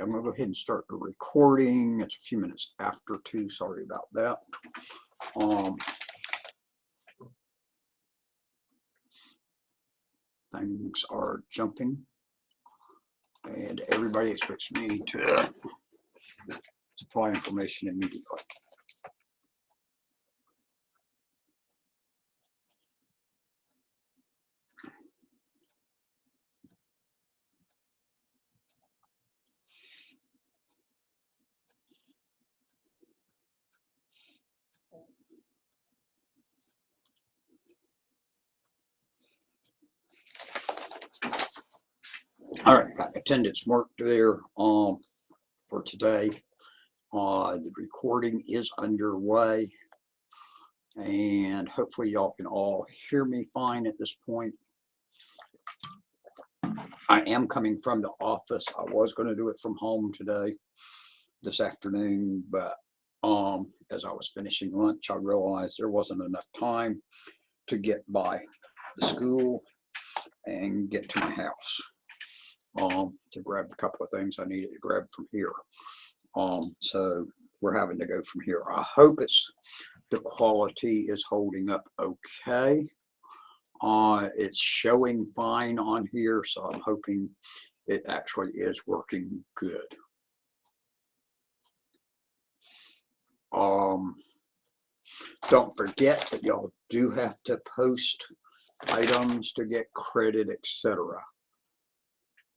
I'm going to go ahead and start the recording. It's a few minutes after 2. Sorry about that. Things are jumping, and everybody expects me to supply information immediately. All right, got attendance marked there for today. The recording is underway, and hopefully y'all can all hear me fine at this point. I am coming from the office. I was going to do it from home today, this afternoon, but as I was finishing lunch, I realized there wasn't enough time to get by the school and get to my house to grab a couple of things I needed to grab from here. So we're having to go from here. I hope the quality is holding up okay. It's showing fine on here, so I'm hoping it actually is working good. Don't forget that y'all do have to post items to get credit, etc.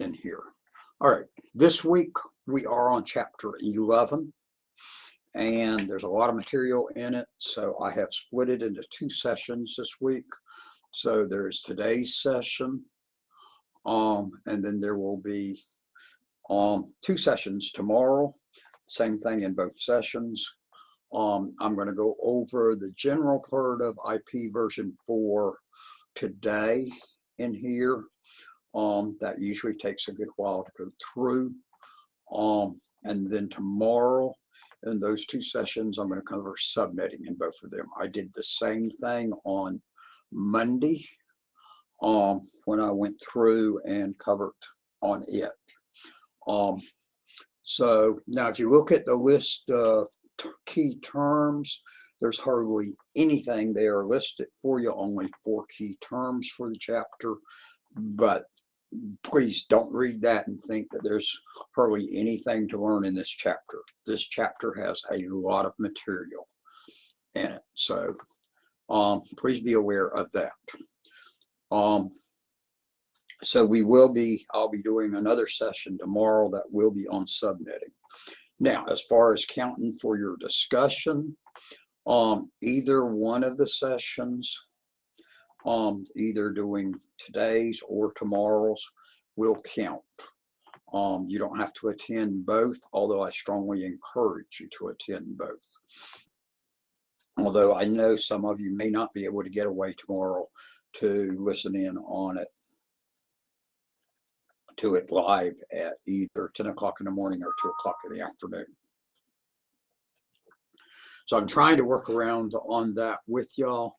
in here. All right, this week we are on chapter 11, and there's a lot of material in it, so I have split it into 2 sessions this week. So there's today's session, and then there will be 2 sessions tomorrow, same thing in both sessions. I'm going to go over the general part of IP version 4 today in here. That usually takes a good while to go through. And then tomorrow, in those 2 sessions, I'm going to cover subnetting in both of them. I did the same thing on Monday when I went through and covered on it. So now if you look at the list of key terms, there's hardly anything there listed for you, only 4 key terms for the chapter. But please don't read that and think that there's hardly anything to learn in this chapter. This chapter has a lot of material in it, so please be aware of that. So I'll be doing another session tomorrow that will be on subnetting. Now, as far as counting for your discussion, either one of the sessions, either doing today's or tomorrow's, will count. You don't have to attend both, although I strongly encourage you to attend both. Although I know some of you may not be able to get away tomorrow to listen in on it, to it live at either 10 o'clock in the morning or 2 o'clock in the afternoon. So I'm trying to work around on that with y'all.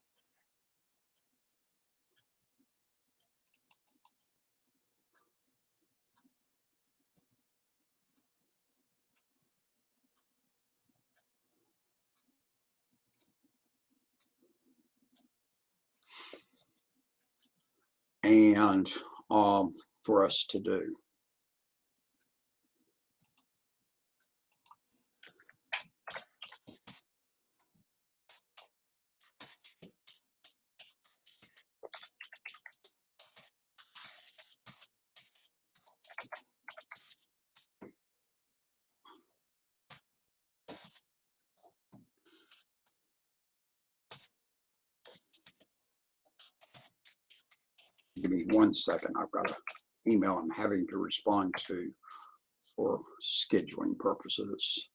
And for us to do. Give me 1 second. I've got an email I'm having to respond to for scheduling purposes.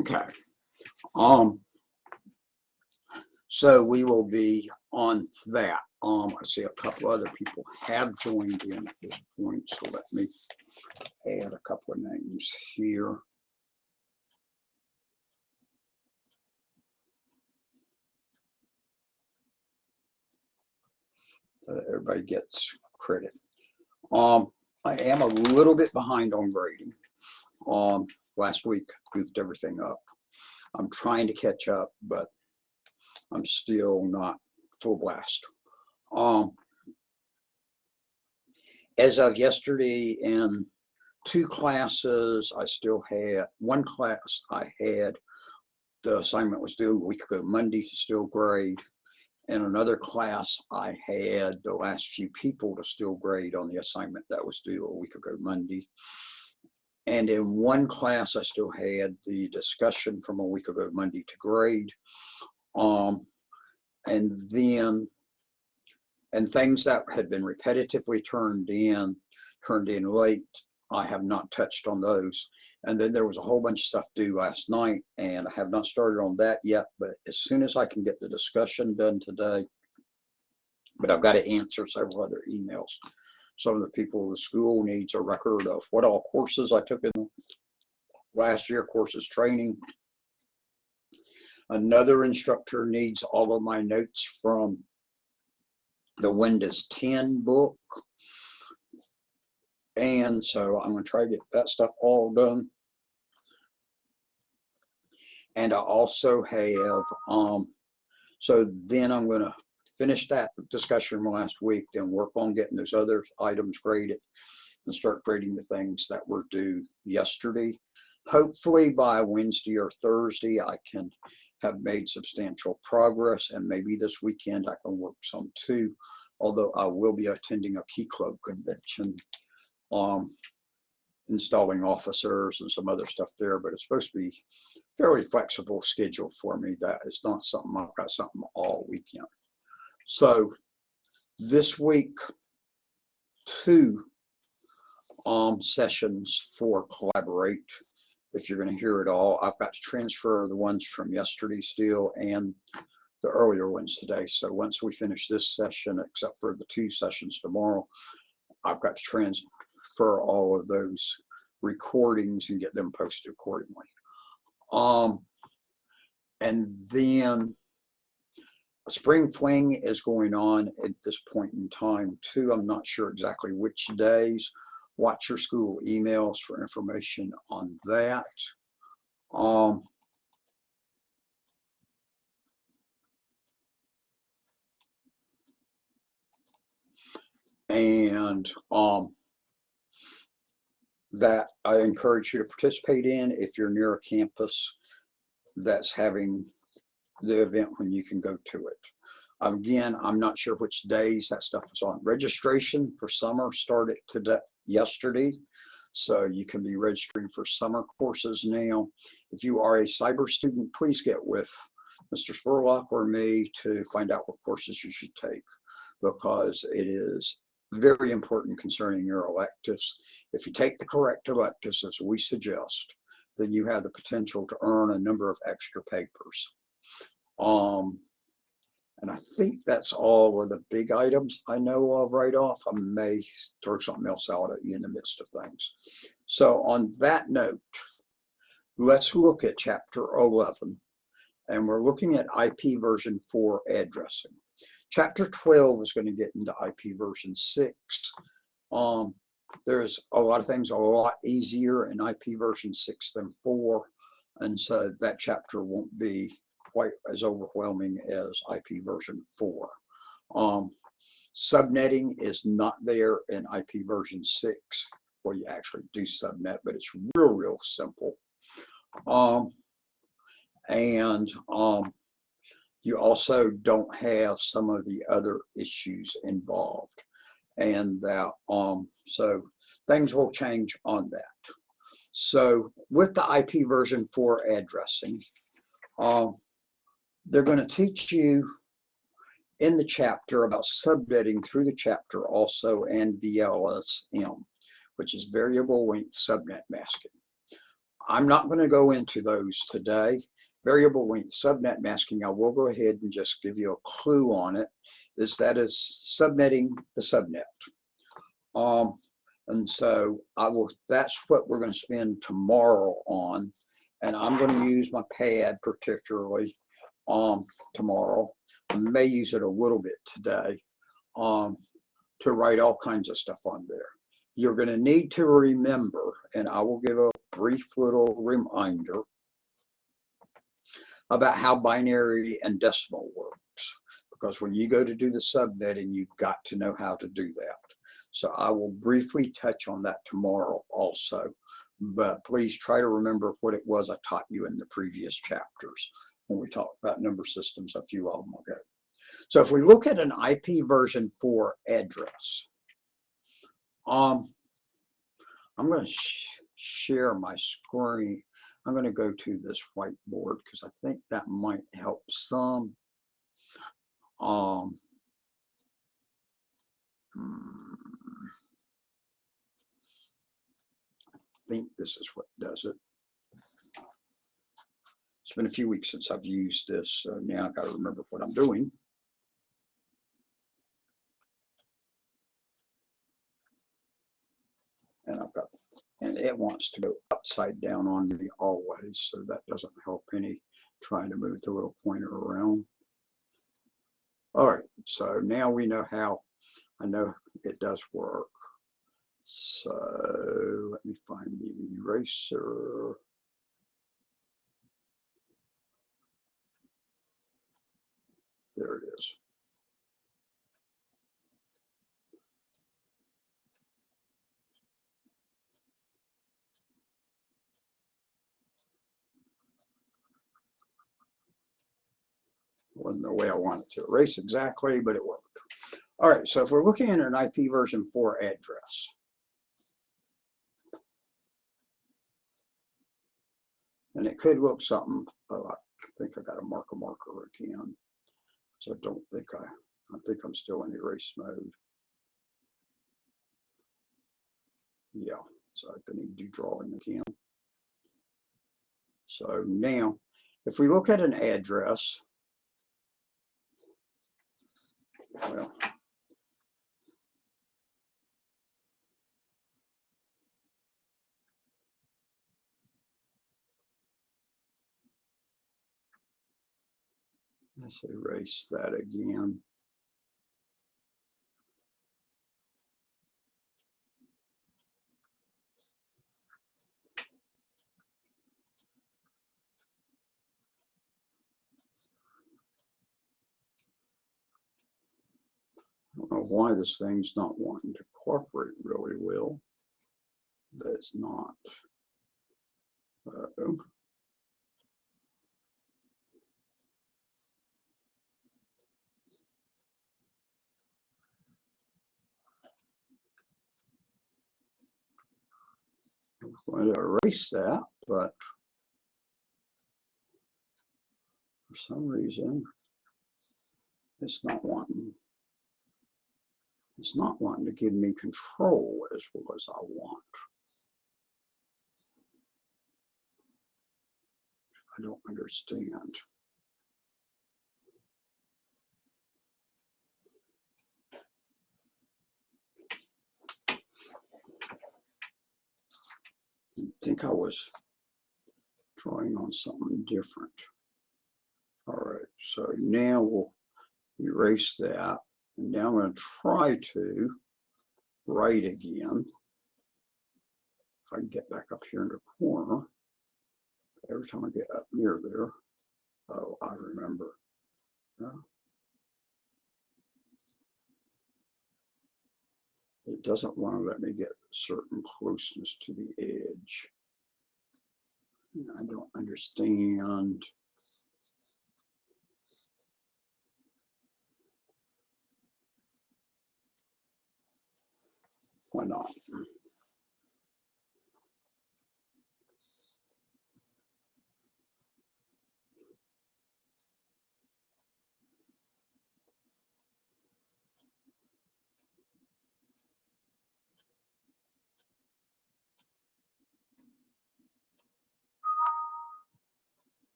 Okay. So we will be on that. I see a couple other people have joined in at this point, so let me add a couple of names here. So that everybody gets credit. I am a little bit behind on grading. Last week goofed everything up. I'm trying to catch up, but I'm still not full blast. As of yesterday, in 2 classes, I still had one class. I had the assignment was due a week ago Monday to still grade. In another class, I had the last few people to still grade on the assignment that was due a week ago Monday. And in one class, I still had the discussion from a week ago Monday to grade. And things that had been repetitively turned in late, I have not touched on those. And then there was a whole bunch of stuff due last night, and I have not started on that yet, but as soon as I can get the discussion done today, but I've got to answer several other emails. Some of the people in the school needs a record of what all courses I took in last year, courses training. Another instructor needs all of my notes from the Windows 10 book. And so I'm going to try to get that stuff all done. And I also have, so then I'm going to finish that discussion from last week, then work on getting those other items graded and start grading the things that were due yesterday. Hopefully by Wednesday or Thursday, I can have made substantial progress, and maybe this weekend I can work some too, although I will be attending a Key Club convention, installing officers and some other stuff there, but it's supposed to be fairly flexible schedule for me. That is not something I've got something all weekend. So this week, 2 sessions for Collaborate. If you're going to hear it all, I've got to transfer the ones from yesterday still and the earlier ones today. So once we finish this session, except for the 2 sessions tomorrow, I've got to transfer all of those recordings and get them posted accordingly. And then Spring Fling is going on at this point in time too. I'm not sure exactly which days. Watch your school emails for information on that. That I encourage you to participate in if you're near a campus that's having the event when you can go to it. Again, I'm not sure which days that stuff is on. Registration for summer started yesterday, so you can be registering for summer courses now. If you are a cyber student, please get with Mr. Spurlock or me to find out what courses you should take, because it is very important concerning your electives. If you take the correct electives, as we suggest, then you have the potential to earn a number of extra papers. And I think that's all of the big items I know of right off. I may throw something else out at you in the midst of things. So on that note, let's look at chapter 11, and we're looking at IP version 4 addressing. Chapter 12 is going to get into IP version 6. There's a lot of things a lot easier in IP version 6 than 4, and so that chapter won't be quite as overwhelming as IP version 4. Subnetting is not there in IP version 6. Well, you actually do subnet, but it's real simple. You also don't have some of the other issues involved, and that so things will change on that. So with the IP version 4 addressing, they're going to teach you in the chapter about subnetting through the chapter also, and VLSM, which is variable length subnet masking. I'm not going to go into those today. Variable length subnet masking, I will go ahead and just give you a clue on it, is that is subnetting the subnet. And so that's what we're going to spend tomorrow on. And I'm going to use my pad particularly tomorrow. I may use it a little bit today to write all kinds of stuff on there. You're going to need to remember, and I will give a brief little reminder about how binary and decimal works. Because when you go to do the subnetting, you've got to know how to do that. So I will briefly touch on that tomorrow also. But please try to remember what it was I taught you in the previous chapters when we talked about number systems a few of them ago. So if we look at an IP version 4 address, I'm going to share my screen. I'm going to go to this whiteboard because I think that might help some. I think this is what does it. It's been a few weeks since I've used this, so now I've got to remember what I'm doing. And it wants to go upside down on me always, so that doesn't help any trying to move the little pointer around. All right, so now we know how. I know it does work. So let me find the eraser. There it is. Wasn't the way I wanted to erase exactly, but it worked. All right, so if we're looking at an IP version 4 address, and it could look something, oh, I think I got to mark a marker again. So I think I'm still in erase mode. Yeah, so I can do drawing again. So now, if we look at an address, well, let's erase that again. I don't know why this thing's not wanting to cooperate really well. That's not. Uh-oh. I'm going to erase that, but for some reason, it's not wanting to give me control as well as I want. I don't understand. I think I was drawing on something different. All right, so now we'll erase that. And now I'm going to try to write again. If I can get back up here in the corner. Every time I get up near there, oh, I remember. It doesn't want to let me get certain closeness to the edge. I don't understand. Why not?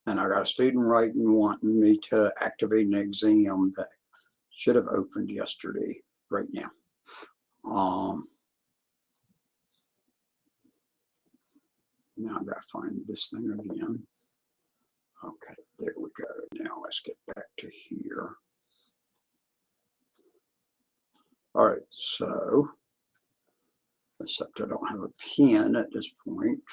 And I got a student writing wanting me to activate an exam that should have opened yesterday right now. Now I've got to find this thing again. Okay, there we go. Now let's get back to here. All right, so except I don't have a pen at this point.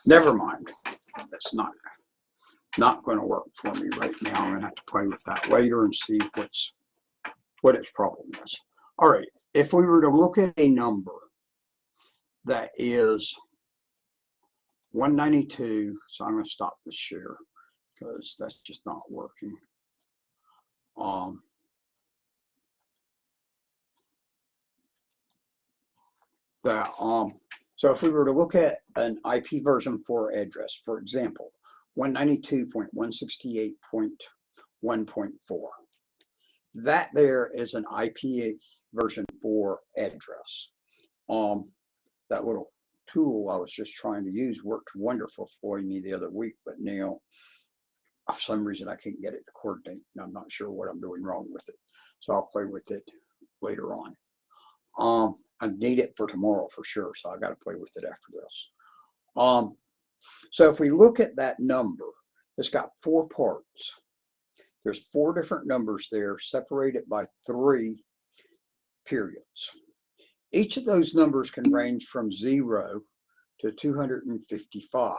Never mind. That's not going to work for me right now. I'm going to have to play with that later and see what its problem is. All right, if we were to look at a number that is 192, so I'm going to stop the share because that's just not working. So if we were to look at an IP version 4 address, for example, 192.168.1.4, that there is an IP version 4 address. That little tool I was just trying to use worked wonderful for me the other week, but now for some reason I can't get it to coordinate, and I'm not sure what I'm doing wrong with it. So I'll play with it later on. I need it for tomorrow for sure, so I got to play with it after this. So if we look at that number, it's got 4 parts. There's 4 different numbers there separated by 3 periods. Each of those numbers can range from 0 to 255.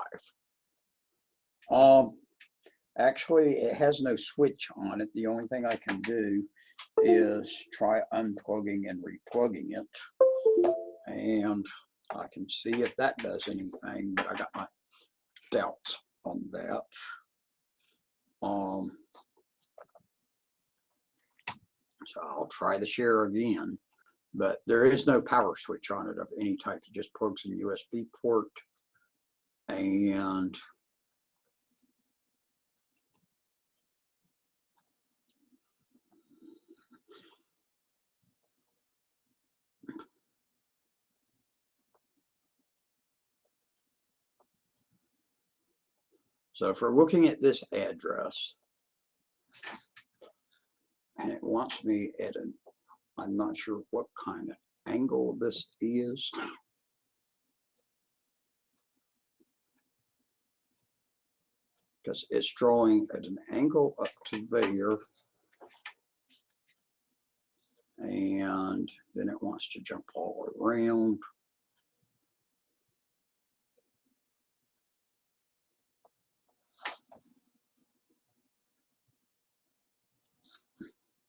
Actually, it has no switch on it. The only thing I can do is try unplugging and replugging it. And I can see if that does anything, but I got my doubts on that. So I'll try the share again, but there is no power switch on it of any type. It just plugs in USB port, and so if we're looking at this address, and it wants me at an, I'm not sure what kind of angle this is. Because it's drawing at an angle up to there. And then it wants to jump all around.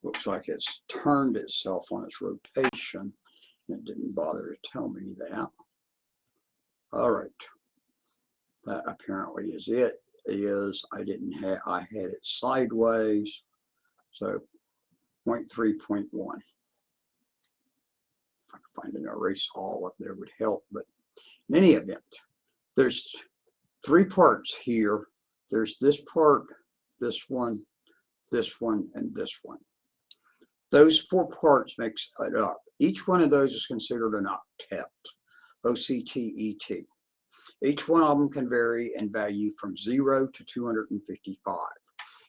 Looks like it's turned itself on its rotation. It didn't bother to tell me that. All right. That apparently is it. I had it sideways. So 0.3, 0.1. If I could find an erase all up there would help. But in any event, there's 3 parts here. There's this part, this one, and this one. Those 4 parts makes it up. Each one of those is considered an octet, O-C-T-E-T. Each one of them can vary in value from 0 to 255.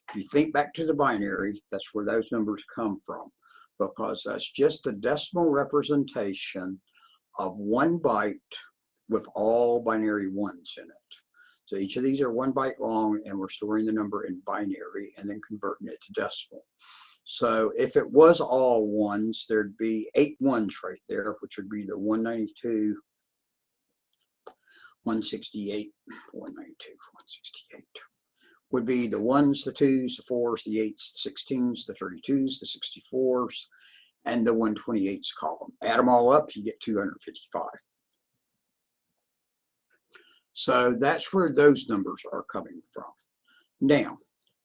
If you think back to the binary, that's where those numbers come from, because that's just the decimal representation of 1 byte with all binary ones in it. So each of these are 1 byte long, and we're storing the number in binary and then converting it to decimal. So if it was all ones, there'd be 8 ones right there, which would be the 192, 168, 192, 168. Would be the 1s, the 2s, the 4s, the 8s, the 16s, the 32s, the 64s, and the 128s column. Add them all up, you get 255. So that's where those numbers are coming from. Now,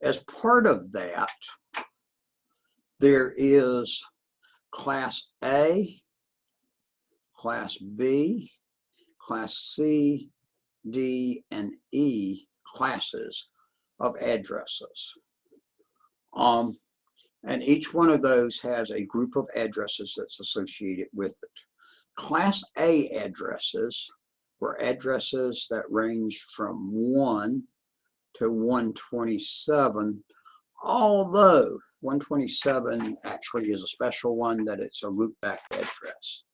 as part of that, there is Class A, Class B, Class C, D, and E classes of addresses. And each one of those has a group of addresses that's associated with it. Class A addresses were addresses that ranged from 1 to 127, although 127 actually is a special one that it's a loopback address.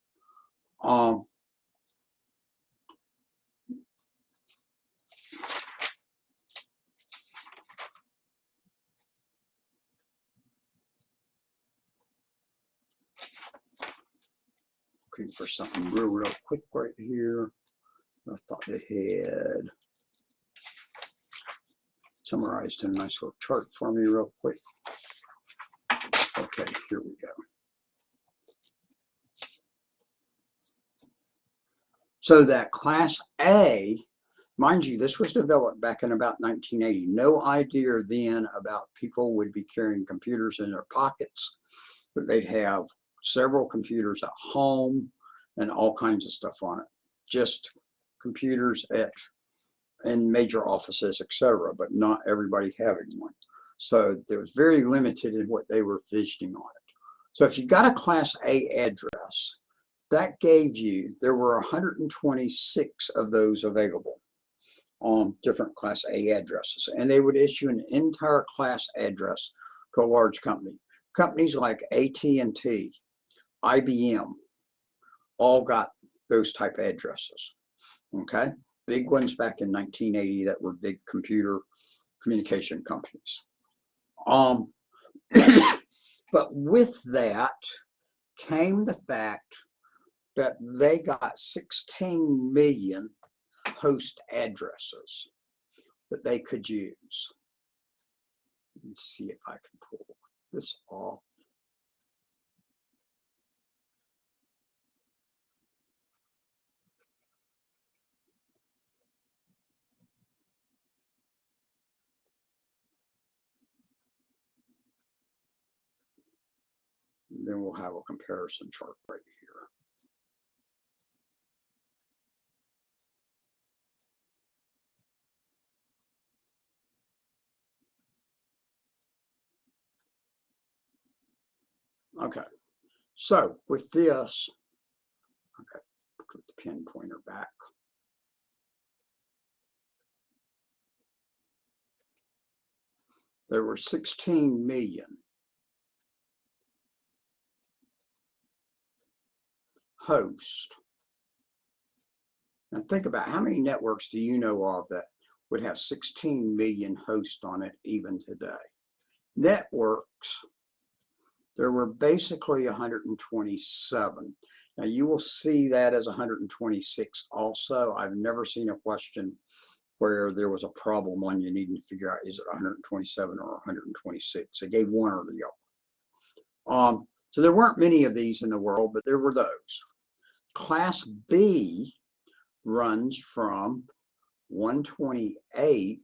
Looking for something real quick right here. I thought they had summarized a nice little chart for me real quick. Okay, here we go. So that Class A, mind you, this was developed back in about 1980. No idea then about people would be carrying computers in their pockets, but they'd have several computers at home and all kinds of stuff on it. Just computers in major offices, etc., but not everybody having one. So there was very limited in what they were visioning on it. So if you got a Class A address, that gave you, there were 126 of those available on different Class A addresses, and they would issue an entire class address to a large company. Companies like AT&T, IBM, all got those type of addresses, okay? Big ones back in 1980 that were big computer communication companies. But with that came the fact that they got 16 million host addresses that they could use. Let me see if I can pull this off. And then we'll have a comparison chart right here. Okay, so with this, okay, put the pin pointer back. There were 16 million hosts. Now think about how many networks do you know of that would have 16 million hosts on it even today? Networks, there were basically 127. Now you will see that as 126 also. I've never seen a question where there was a problem on you needing to figure out is it 127 or 126. They gave one or the other. So there weren't many of these in the world, but there were those. Class B runs from 128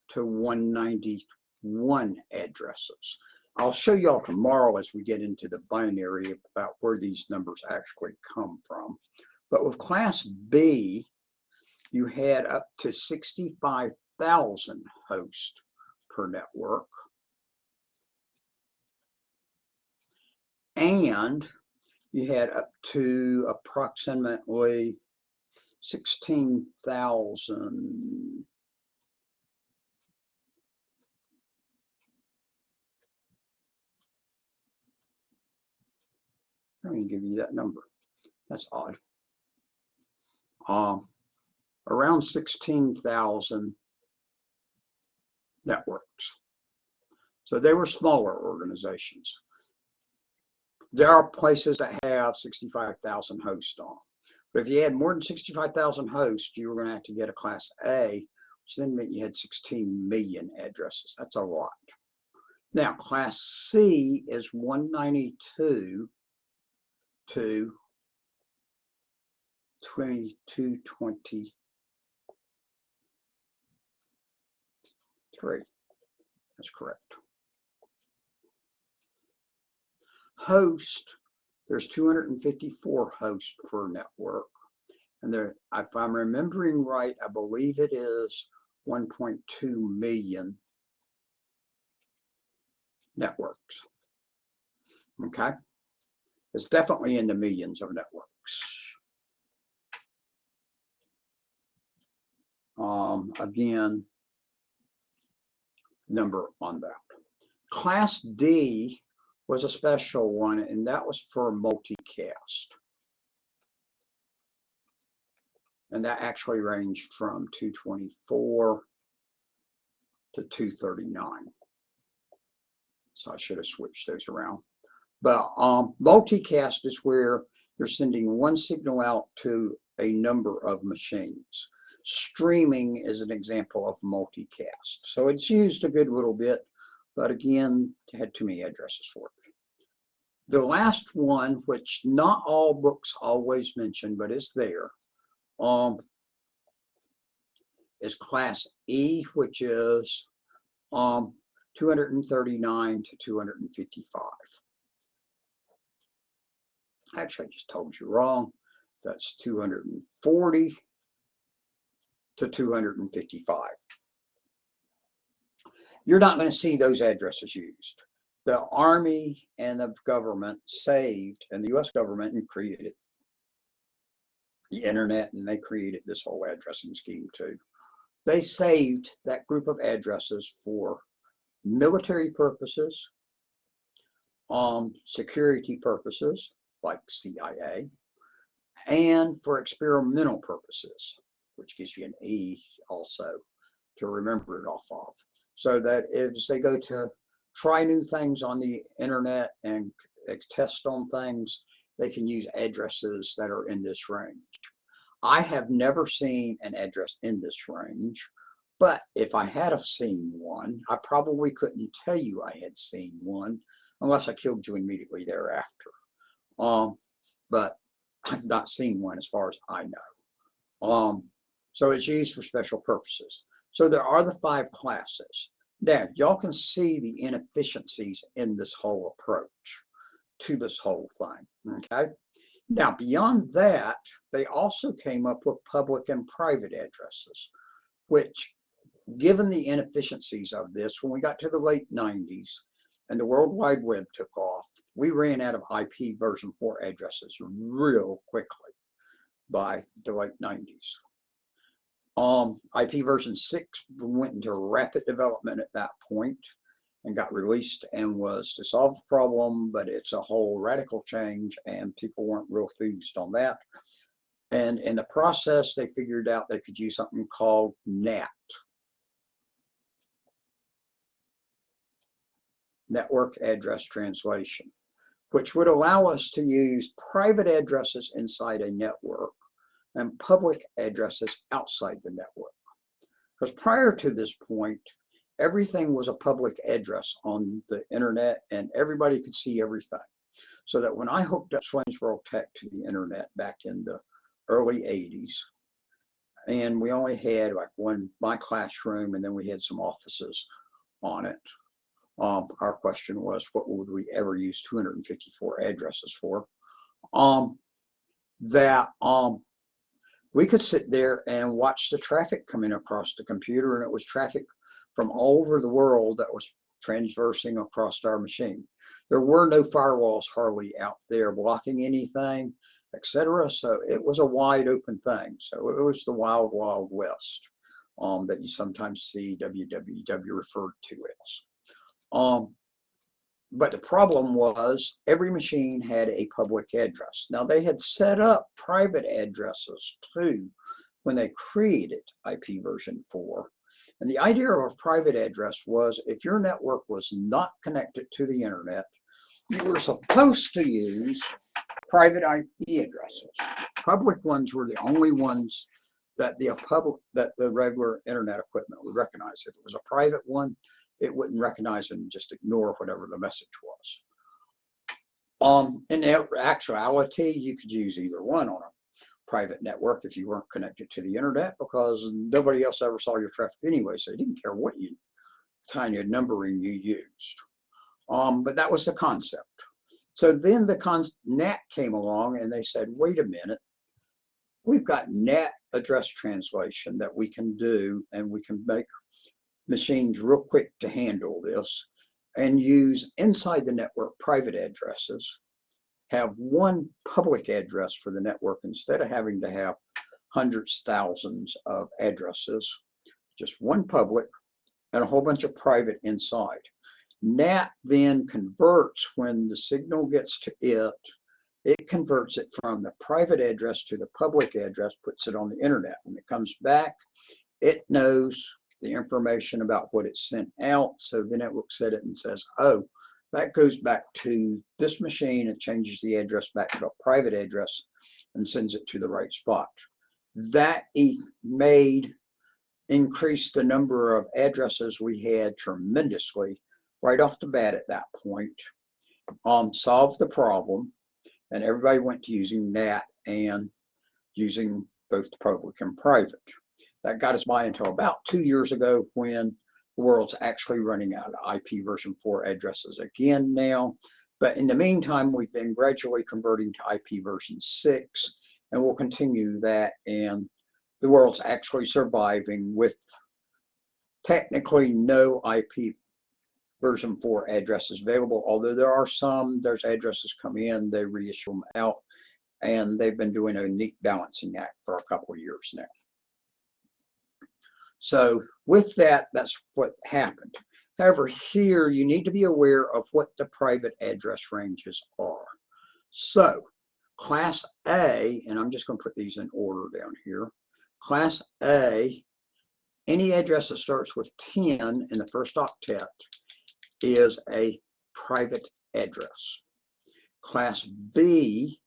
to 191 addresses. I'll show y'all tomorrow as we get into the binary about where these numbers actually come from. But with Class B, you had up to 65,000 hosts per network. And you had up to approximately 16,000. Let me give you that number. That's odd. Around 16,000 networks. So they were smaller organizations. There are places that have 65,000 hosts on. But if you had more than 65,000 hosts, you were going to have to get a Class A, which then meant you had 16 million addresses. That's a lot. Now, Class C is 192 to 2223. That's correct. Host, there's 254 hosts per network. And there, if I'm remembering right, I believe it is 1.2 million networks. Okay, it's definitely in the millions of networks. Again, number on that. Class D was a special one, and that was for multicast. And that actually ranged from 224 to 239. So I should have switched those around. But multicast is where you're sending one signal out to a number of machines. Streaming is an example of multicast. So it's used a good little bit, but again, it had too many addresses for it. The last one, which not all books always mention, but is there, is Class E, which is 239 to 255. Actually, I just told you wrong. That's 240 to 255. You're not going to see those addresses used. The Army and the government saved, and the U.S. government created the internet, and they created this whole addressing scheme too. They saved that group of addresses for military purposes, security purposes, like CIA, and for experimental purposes, which gives you an E also to remember it off of. So that as they go to try new things on the internet and test on things, they can use addresses that are in this range. I have never seen an address in this range, but if I had seen one, I probably couldn't tell you I had seen one unless I killed you immediately thereafter. But I've not seen one as far as I know. So it's used for special purposes. So there are the 5 classes. Now, y'all can see the inefficiencies in this whole approach to this whole thing, okay? Now, beyond that, they also came up with public and private addresses, which, given the inefficiencies of this, when we got to the late 90s and the World Wide Web took off, we ran out of IP version 4 addresses real quickly by the late 90s. IP version 6 went into rapid development at that point and got released and was to solve the problem, but it's a whole radical change and people weren't real enthused on that. And in the process, they figured out they could use something called NAT, Network Address Translation, which would allow us to use private addresses inside a network and public addresses outside the network. Because prior to this point, everything was a public address on the internet and everybody could see everything. So that when I hooked up Swainsboro Tech to the internet back in the early 80s, and we only had like my classroom, and then we had some offices on it. Our question was, what would we ever use 254 addresses for? We could sit there and watch the traffic coming across the computer, and it was traffic from all over the world that was transversing across our machine. There were no firewalls hardly out there blocking anything, etc. So it was a wide open thing. So it was the wild, wild west that you sometimes see WWW referred to as. But the problem was every machine had a public address. Now they had set up private addresses too when they created IP version 4. And the idea of a private address was if your network was not connected to the internet, you were supposed to use private IP addresses. Public ones were the only ones that the regular internet equipment would recognize. If it was a private one, it wouldn't recognize and just ignore whatever the message was. In actuality, you could use either one on a private network if you weren't connected to the internet, because nobody else ever saw your traffic anyway, so they didn't care what kind of numbering you used. But that was the concept. So then the NAT came along and they said, wait a minute, we've got NAT address translation that we can do, and we can make machines real quick to handle this. and use inside the network private addresses, have one public address for the network instead of having to have hundreds, thousands of addresses, just one public and a whole bunch of private inside. NAT then converts when the signal gets to it converts it from the private address to the public address, puts it on the internet. When it comes back, it knows the information about what it sent out. So then it looks at it and says, oh, that goes back to this machine. It changes the address back to a private address and sends it to the right spot. That increased the number of addresses we had tremendously right off the bat at that point. Solved the problem, and everybody went to using NAT and using both the public and private. That got us by until about 2 years ago, when the world's actually running out of IP version 4 addresses again now. But in the meantime, we've been gradually converting to IP version 6, and we'll continue that. And the world's actually surviving with technically no IP version 4 addresses available, although there are some. There's addresses come in, they reissue them out, and they've been doing a neat balancing act for a couple of years now. So with that, that's what happened. However, here you need to be aware of what the private address ranges are. So Class A, and I'm just going to put these in order down here. Class A, any address that starts with 10 in the first octet is a private address. Class B,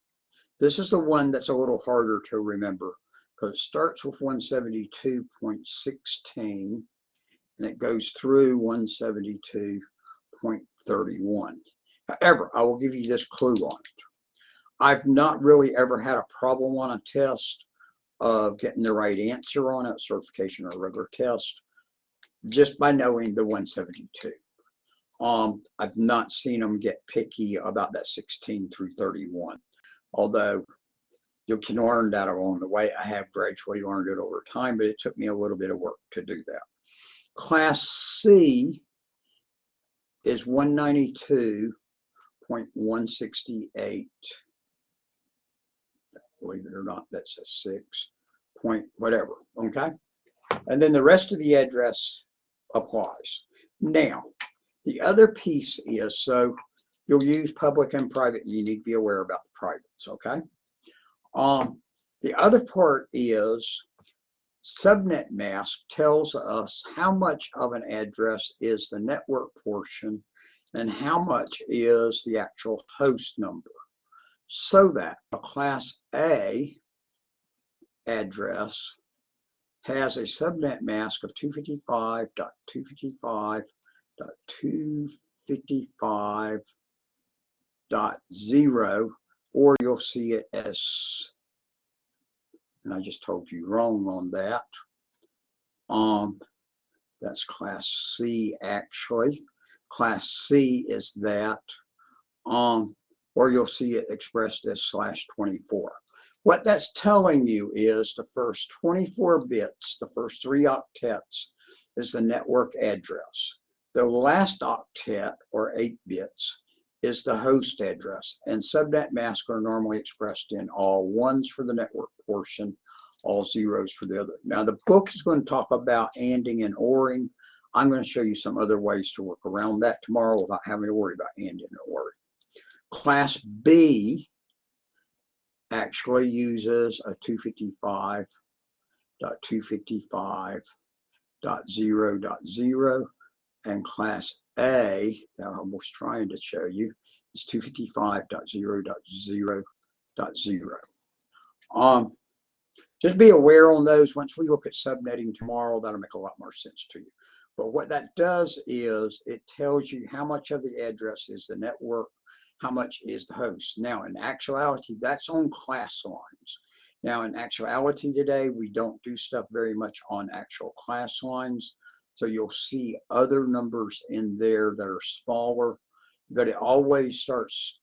this is the one that's a little harder to remember because it starts with 172.16 and it goes through 172.31. However, I will give you this clue on it. I've not really ever had a problem on a test of getting the right answer on it, certification or regular test, just by knowing the 172. I've not seen them get picky about that 16 through 31, although you can learn that along the way. I have gradually learned it over time, but it took me a little bit of work to do that. Class C is 192.168. Believe it or not, that's a 6 point whatever, okay? And then the rest of the address applies. Now, the other piece is, so you'll use public and private, and you need to be aware about the privates, okay? The other part is subnet mask tells us how much of an address is the network portion and how much is the actual host number. So that a Class A address has a subnet mask of 255.255.255.0, or you'll see it as, and I just told you wrong on that. That's Class C actually. Class C is that, or you'll see it expressed as /24. What that's telling you is the first 24 bits, the first 3 octets, is the network address. The last octet, or 8 bits, is the host address. And subnet masks are normally expressed in all 1s for the network portion, all 0s for the other. Now, the book is going to talk about ANDing and ORing. I'm going to show you some other ways to work around that tomorrow without having to worry about ANDing and ORing. Class B actually uses a 255.255.0.0, and Class A, that I was trying to show you, is 255.0.0.0. Just be aware on those. Once we look at subnetting tomorrow, that'll make a lot more sense to you. But what that does is it tells you how much of the address is the network, how much is the host. Now, in actuality, that's on class lines. Now, in actuality today, we don't do stuff very much on actual class lines. So you'll see other numbers in there that are smaller, but it always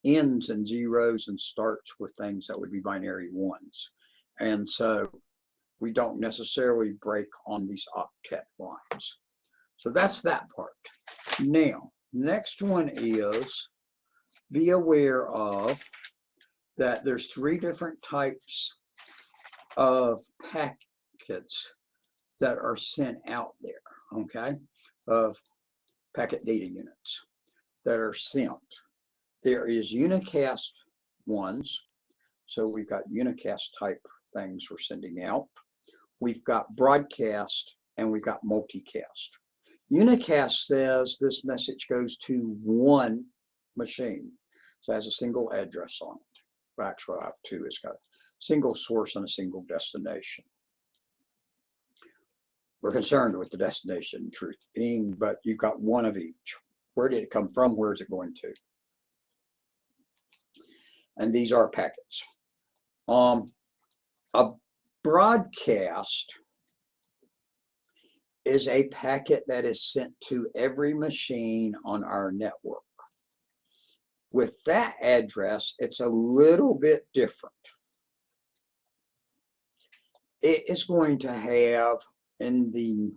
ends in 0s and starts with things that would be binary 1s. And so we don't necessarily break on these octet lines. So that's that part. Now, Next one is, be aware of that there's 3 different types of packets that are sent out there, okay, of packet data units that are sent. There is unicast ones, so we've got unicast type things we're sending out. We've got broadcast and we've got multicast. Unicast says this message goes to one machine, so it has a single address on it. Well, actually, I have 2. It's got a single source and a single destination. We're concerned with the destination, truth being, but you've got one of each. Where did it come from? Where is it going to? And these are packets. A broadcast is a packet that is sent to every machine on our network. With that address, it's a little bit different. It is going to have, in the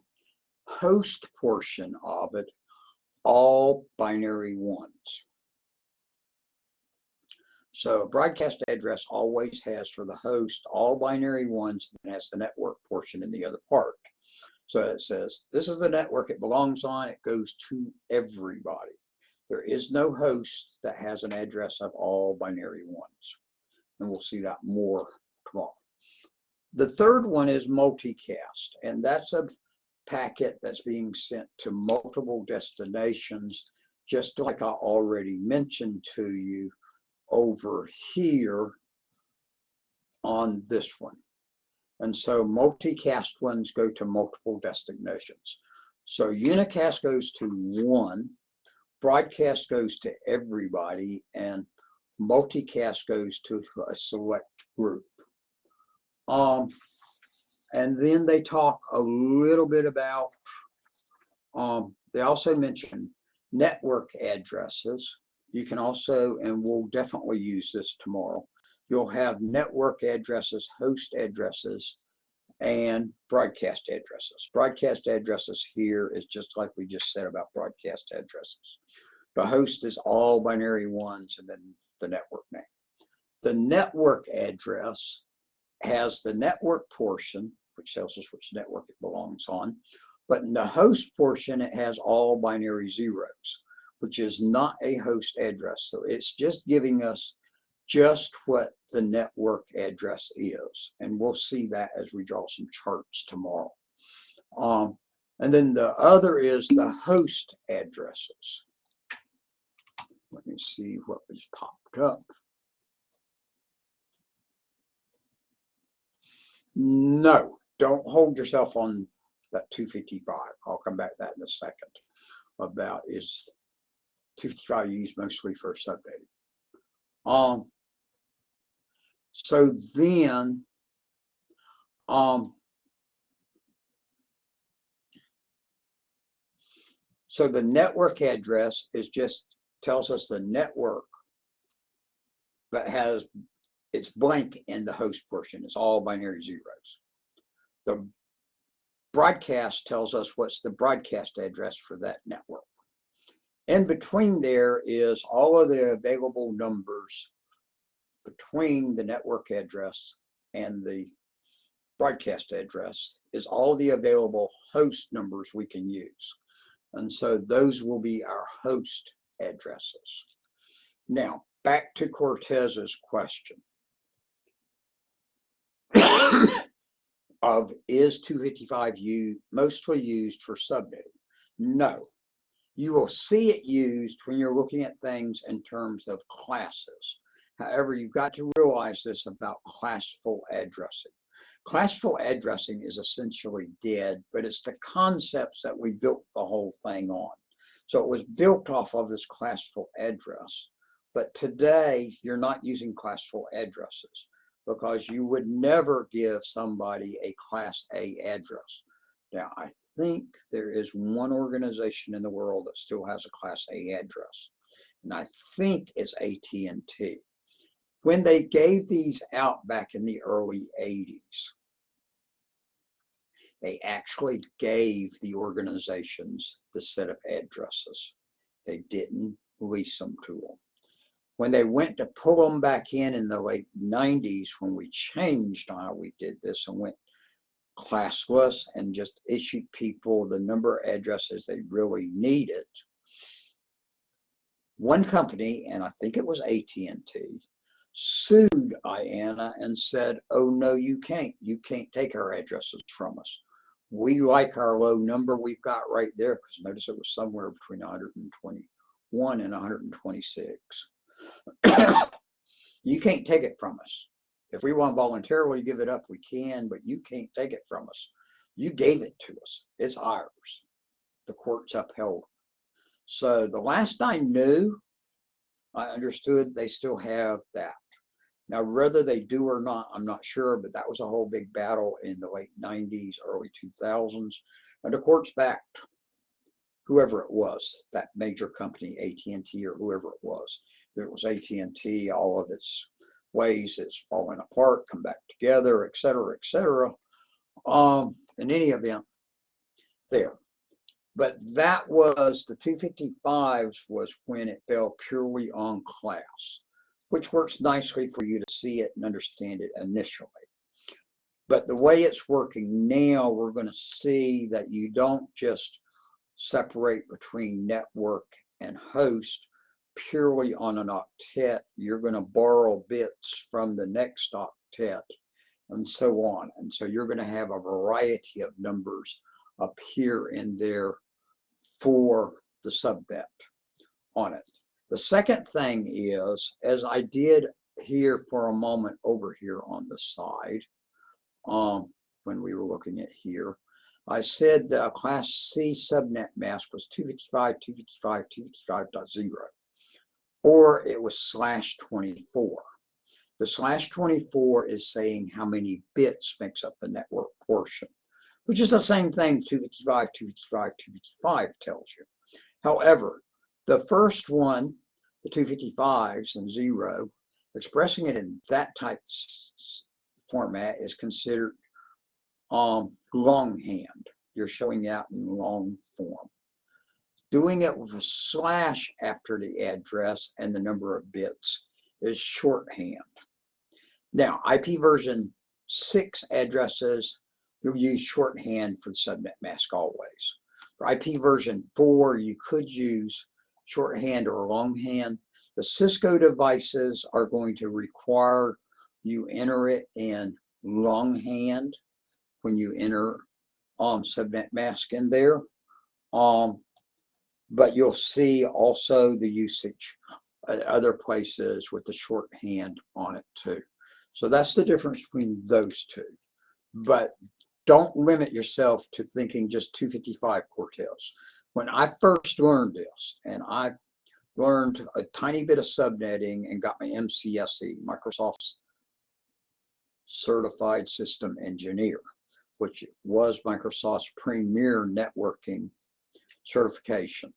host portion of it, all binary ones. So a broadcast address always has, for the host, all binary ones, and has the network portion in the other part. So it says, this is the network it belongs on. It goes to everybody. There is no host that has an address of all binary ones. And we'll see that more tomorrow. The third one is multicast, and that's a packet that's being sent to multiple destinations, just like I already mentioned to you over here on this one. And so multicast ones go to multiple destinations. So unicast goes to one, broadcast goes to everybody, and multicast goes to a select group. And then they talk a little bit about, they also mention network addresses. You can also, and we'll definitely use this tomorrow, you'll have network addresses, host addresses, and broadcast addresses. Broadcast addresses here is just like we just said about broadcast addresses. The host is all binary ones, and then the network name. The network address has the network portion, which tells us which network it belongs on, but in the host portion, it has all binary zeros, which is not a host address. So it's just giving us just what the network address is. And we'll see that as we draw some charts tomorrow. And then the other is the host addresses. Let me see what was popped up. No, don't hold yourself on that 255. I'll come back to that in a second. About is 255 used mostly for subnetting. So then, so the network address is just tells us the network, but has, it's blank in the host portion. It's all binary zeros. The broadcast tells us what's the broadcast address for that network. In between there is all of the available numbers between the network address and the broadcast address is all the available host numbers we can use. And so those will be our host addresses. Now, back to Cortez's question of, is 255 mostly used for subnetting? No. You will see it used when you're looking at things in terms of classes. However, you've got to realize this about classful addressing. Classful addressing is essentially dead, but it's the concepts that we built the whole thing on. So it was built off of this classful address. But today, you're not using classful addresses because you would never give somebody a Class A address. Now, I think there is one organization in the world that still has a Class A address, and I think it's AT&T. When they gave these out back in the early 80s, they actually gave the organizations the set of addresses. They didn't lease them to them. When they went to pull them back in the late 90s, when we changed how we did this and went classless and just issued people the number of addresses they really needed, one company, and I think it was AT&T, sued IANA and said, oh, no, you can't. You can't take our addresses from us. We like our low number we've got right there, because notice it was somewhere between 121 and 126. You can't take it from us. If we want to voluntarily give it up, we can, but you can't take it from us. You gave it to us. It's ours. The courts upheld. So the last I knew, I understood they still have that. Now, whether they do or not, I'm not sure, but that was a whole big battle in the late 90s, early 2000s. And the courts backed whoever it was, that major company, AT&T or whoever it was. If it was AT&T, all of its ways it's falling apart, come back together, et cetera, et cetera. In any event, there. But that was, the 255s was when it fell purely on class, which works nicely for you to see it and understand it initially. But the way it's working now, we're going to see that you don't just separate between network and host purely on an octet. You're going to borrow bits from the next octet and so on. And so you're going to have a variety of numbers up here and there for the subnet on it. The second thing is, as I did here for a moment over here on the side, when we were looking at here, I said the class C subnet mask was 255.255.255.0, or it was /24. The /24 is saying how many bits makes up the network portion, which is the same thing 255.255.255 tells you. However, the first one, the 255s and 0, expressing it in that type format is considered longhand. You're showing out in long form. Doing it with a slash after the address and the number of bits is shorthand. Now, IP version 6 addresses, you'll use shorthand for the subnet mask always. For IP version 4, you could use shorthand or longhand. The Cisco devices are going to require you enter it in longhand when you enter subnet mask in there. But you'll see also the usage at other places with the shorthand on it too. So that's the difference between those two. But don't limit yourself to thinking just 255 Cortez. When I first learned this, and I learned a tiny bit of subnetting and got my MCSE, Microsoft's Certified System Engineer, which was Microsoft's premier networking certification.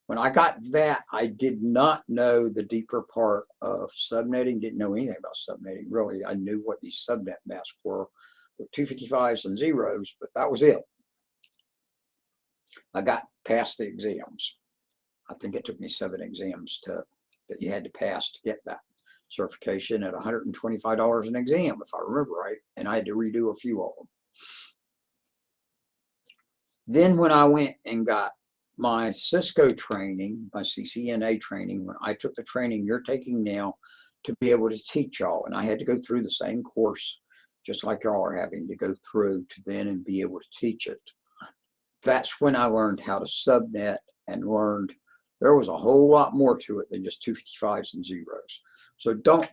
When I got that, I did not know the deeper part of subnetting, didn't know anything about subnetting, really. I knew what these subnet masks were with 255s and 0s, but that was it. I got past the exams. I think it took me 7 exams that you had to pass to get that certification at $125 an exam, if I remember right, and I had to redo a few of them. Then when I went and got my Cisco training, my CCNA training, when I took the training you're taking now to be able to teach y'all, and I had to go through the same course just like y'all are having to go through to then and be able to teach it. That's when I learned how to subnet and learned there was a whole lot more to it than just 255s and 0s. So don't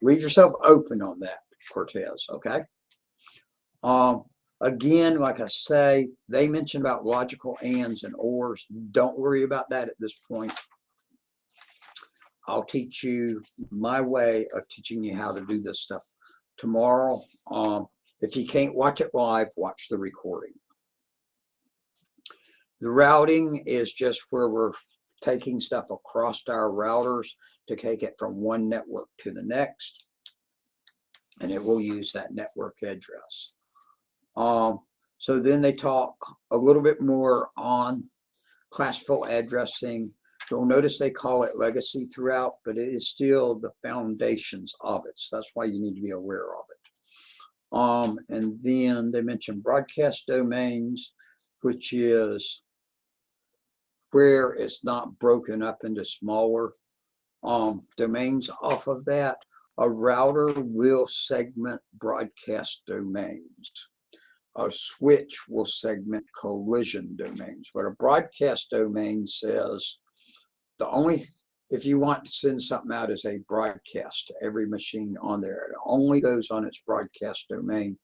leave yourself open on that, Cortez, okay? Again, like I say, they mentioned about logical ands and ors. Don't worry about that at this point. I'll teach you my way of teaching you how to do this stuff tomorrow. If you can't watch it live, watch the recording. The routing is just where we're taking stuff across our routers to take it from one network to the next, and it will use that network address. So then they talk a little bit more on classical addressing. You'll notice they call it legacy throughout, but it is still the foundations of it. So that's why you need to be aware of it. And then they mentioned broadcast domains, which is where it's not broken up into smaller domains off of that. A router will segment broadcast domains. A switch will segment collision domains. But a broadcast domain says if you want to send something out as a broadcast to every machine on there, it only goes on its broadcast domain,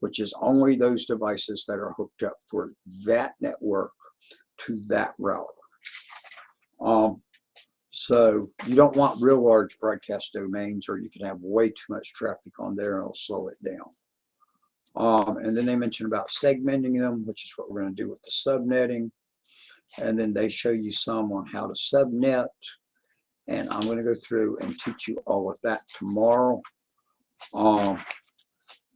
which is only those devices that are hooked up for that network to that router. So you don't want real large broadcast domains, or you can have way too much traffic on there and it'll slow it down. And then they mentioned about segmenting them, which is what we're going to do with the subnetting. And then they show you some on how to subnet. And I'm going to go through and teach you all of that tomorrow. And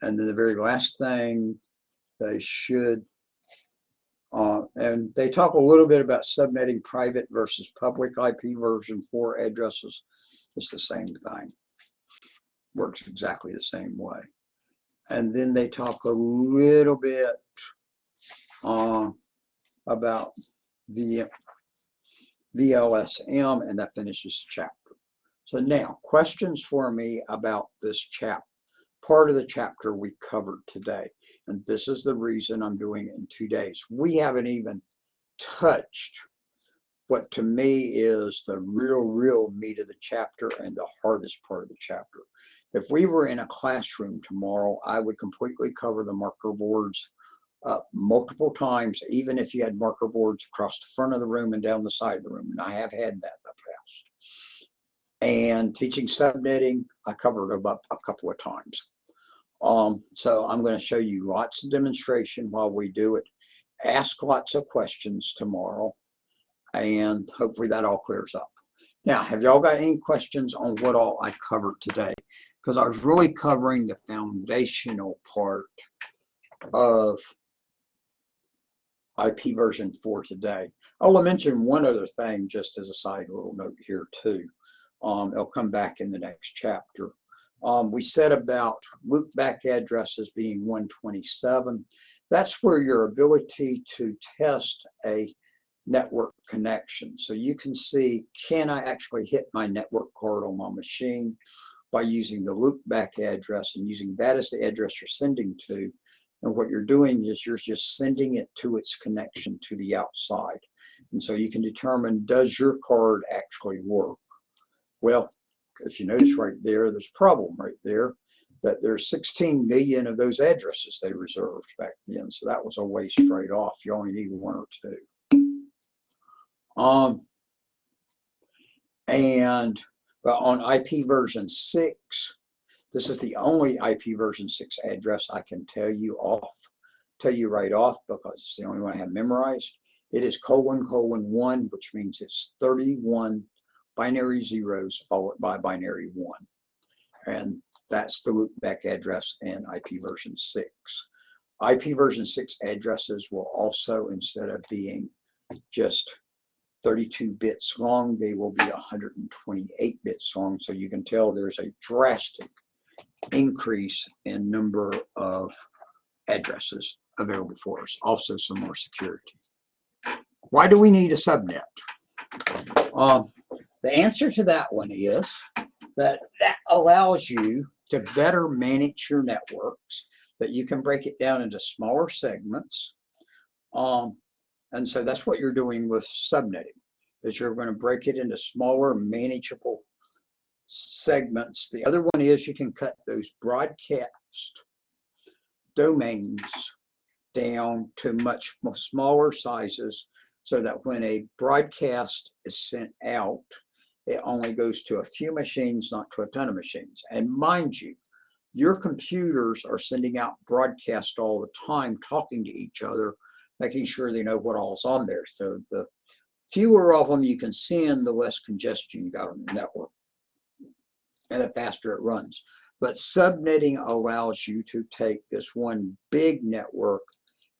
then the very last thing they should, and they talk a little bit about subnetting private versus public IP version 4 addresses. It's the same thing. Works exactly the same way. And then they talk a little bit about the VLSM, and that finishes the chapter. So now, questions for me about this chapter, part of the chapter we covered today. And this is the reason I'm doing it in 2 days. We haven't even touched what to me is the real meat of the chapter and the hardest part of the chapter. If we were in a classroom tomorrow, I would completely cover the marker boards multiple times, even if you had marker boards across the front of the room and down the side of the room. And I have had that in the past. And teaching subnetting, I covered about a couple of times. So I'm going to show you lots of demonstration while we do it. Ask lots of questions tomorrow, and hopefully that all clears up. Now, have y'all got any questions on what all I covered today? Because I was really covering the foundational part of IP version 4 today. I'll mention one other thing just as a side little note here too. It'll come back in the next chapter. We said about loopback addresses being 127. That's where your ability to test a network connection. So you can see, can I actually hit my network card on my machine by using the loopback address and using that as the address you're sending to. And what you're doing is you're just sending it to its connection to the outside. And so you can determine, does your card actually work? Well, if you notice right there, there's a problem right there, that there's 16 million of those addresses they reserved back then. So that was a way straight off. You only need 1 or 2. But on IP version 6, this is the only IP version 6 address I can tell you right off, because it's the only one I have memorized. It is ::1, which means it's 31 binary zeros followed by binary 1. And that's the loopback address in IP version 6. IP version 6 addresses will also, instead of being just 32 bits long, they will be 128 bits long. So you can tell there's a drastic increase in number of addresses available for us. Also some more security. Why do we need a subnet? The answer to that one is that allows you to better manage your networks, that you can break it down into smaller segments. And so that's what you're doing with subnetting, is you're going to break it into smaller, manageable segments. The other one is you can cut those broadcast domains down to much smaller sizes, so that when a broadcast is sent out, it only goes to a few machines, not to a ton of machines. And mind you, your computers are sending out broadcasts all the time, talking to each other, making sure they know what all's on there. So the fewer of them you can send, the less congestion you got on the network, and the faster it runs. But subnetting allows you to take this one big network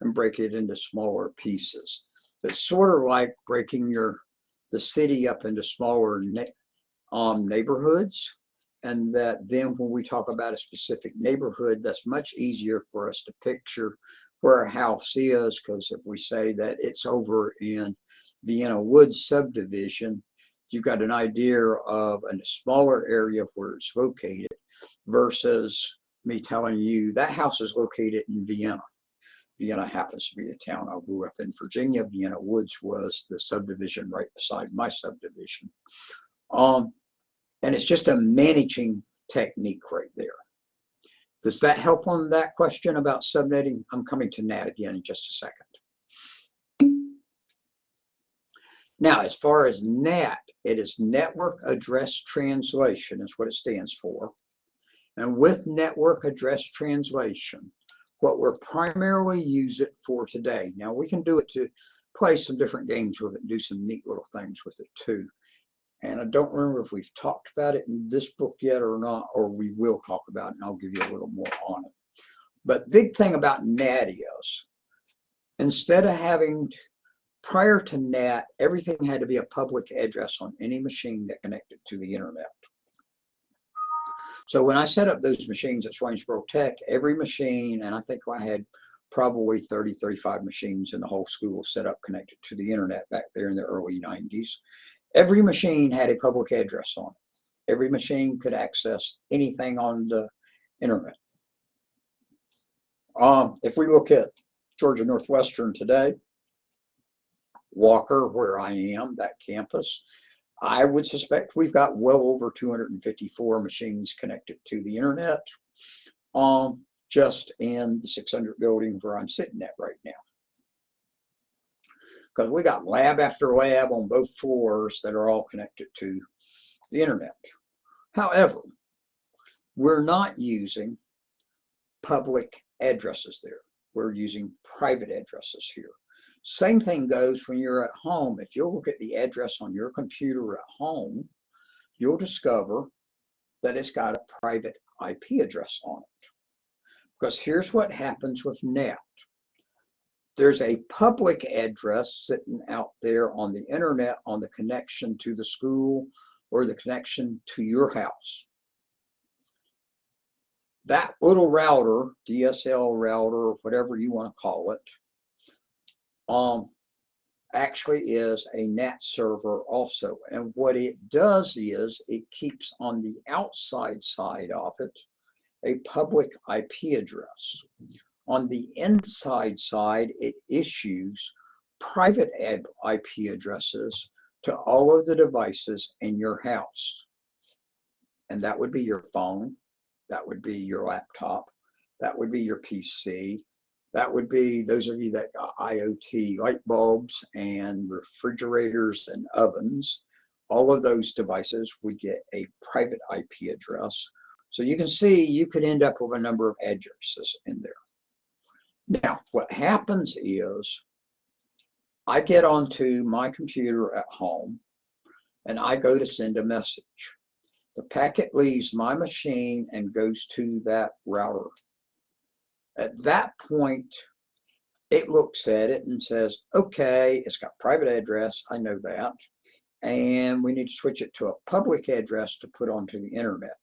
and break it into smaller pieces. It's sort of like breaking the city up into smaller neighborhoods, and that then when we talk about a specific neighborhood, that's much easier for us to picture where a house is, because if we say that it's over in Vienna Woods subdivision, you've got an idea of a smaller area where it's located versus me telling you that house is located in Vienna. Vienna happens to be a town I grew up in, Virginia. Vienna Woods was the subdivision right beside my subdivision. And it's just a managing technique right there. Does that help on that question about subnetting? I'm coming to NAT again in just a second. Now, as far as NAT, it is Network Address Translation is what it stands for. And with Network Address Translation, what we're primarily use it for today. Now, we can do it to play some different games with it and do some neat little things with it too. And I don't remember if we've talked about it in this book yet or not, or we will talk about it, and I'll give you a little more on it. But big thing about NAT is, instead of having, prior to NAT, everything had to be a public address on any machine that connected to the internet. So when I set up those machines at Swainsboro Tech, every machine, and I think I had probably 30, 35 machines in the whole school set up connected to the internet back there in the early 90s. Every machine had a public address on it. Every machine could access anything on the internet. If we look at Georgia Northwestern today, Walker, where I am, that campus, I would suspect we've got well over 254 machines connected to the internet, just in the 600 building where I'm sitting at right now. Because we got lab after lab on both floors that are all connected to the internet. However, we're not using public addresses there. We're using private addresses here. Same thing goes when you're at home. If you'll look at the address on your computer at home, you'll discover that it's got a private IP address on it. Because here's what happens with NAT. There's a public address sitting out there on the internet on the connection to the school or the connection to your house. That little router, DSL router, whatever you want to call it, actually is a NAT server also. And what it does is it keeps on the outside side of it a public IP address. On the inside side, it issues private IP addresses to all of the devices in your house. And that would be your phone, that would be your laptop, that would be your PC, that would be those of you that got IoT light bulbs and refrigerators and ovens. All of those devices would get a private IP address. So you can see you could end up with a number of addresses in there. Now, what happens is I get onto my computer at home and I go to send a message. The packet leaves my machine and goes to that router. At that point, it looks at it and says, okay, it's got private address, I know that, and we need to switch it to a public address to put onto the internet.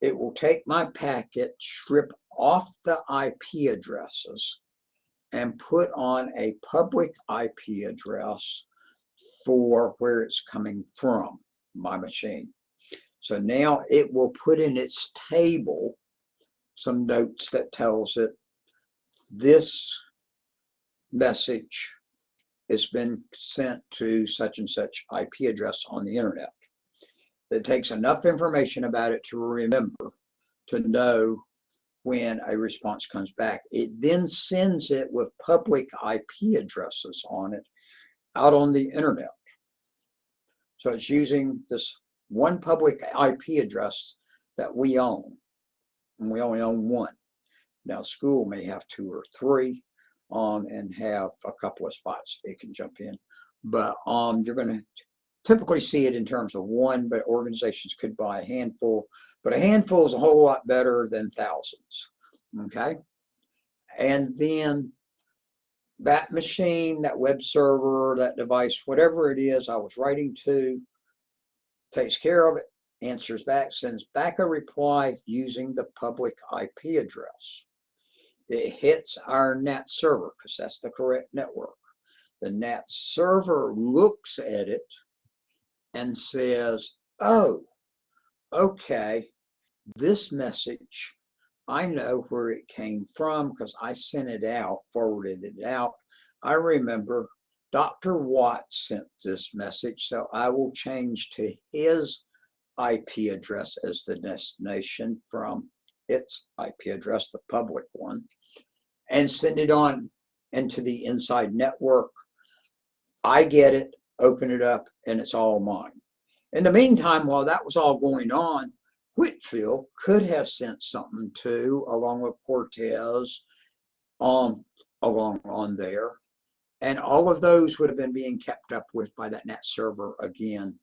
It will take my packet, strip off the IP addresses, and put on a public IP address for where it's coming from, my machine. So now it will put in its table some notes that tells it this message has been sent to such and such IP address on the internet. It takes enough information about it to remember, to know when a response comes back. It then sends it with public IP addresses on it out on the internet. So it's using this one public IP address that we own, and we only own one. Now, school may have 2 or 3 and have a couple of spots they can jump in, but you're going to typically see it in terms of one, but organizations could buy a handful, but a handful is a whole lot better than thousands. Okay, and then that machine, that web server, that device, whatever it is I was writing to, takes care of it, answers back, sends back a reply using the public IP address. It hits our NAT server because that's the correct network. The NAT server looks at it and says, oh, okay, this message, I know where it came from because I sent it out, forwarded it out. I remember Dr. Watts sent this message, so I will change to his IP address as the destination from its IP address, the public one, and send it on into the inside network. I get it, open it up, and it's all mine. In the meantime, while that was all going on, Whitfield could have sent something too, along with Cortez, along on there. And all of those would have been being kept up with by that NAT server again.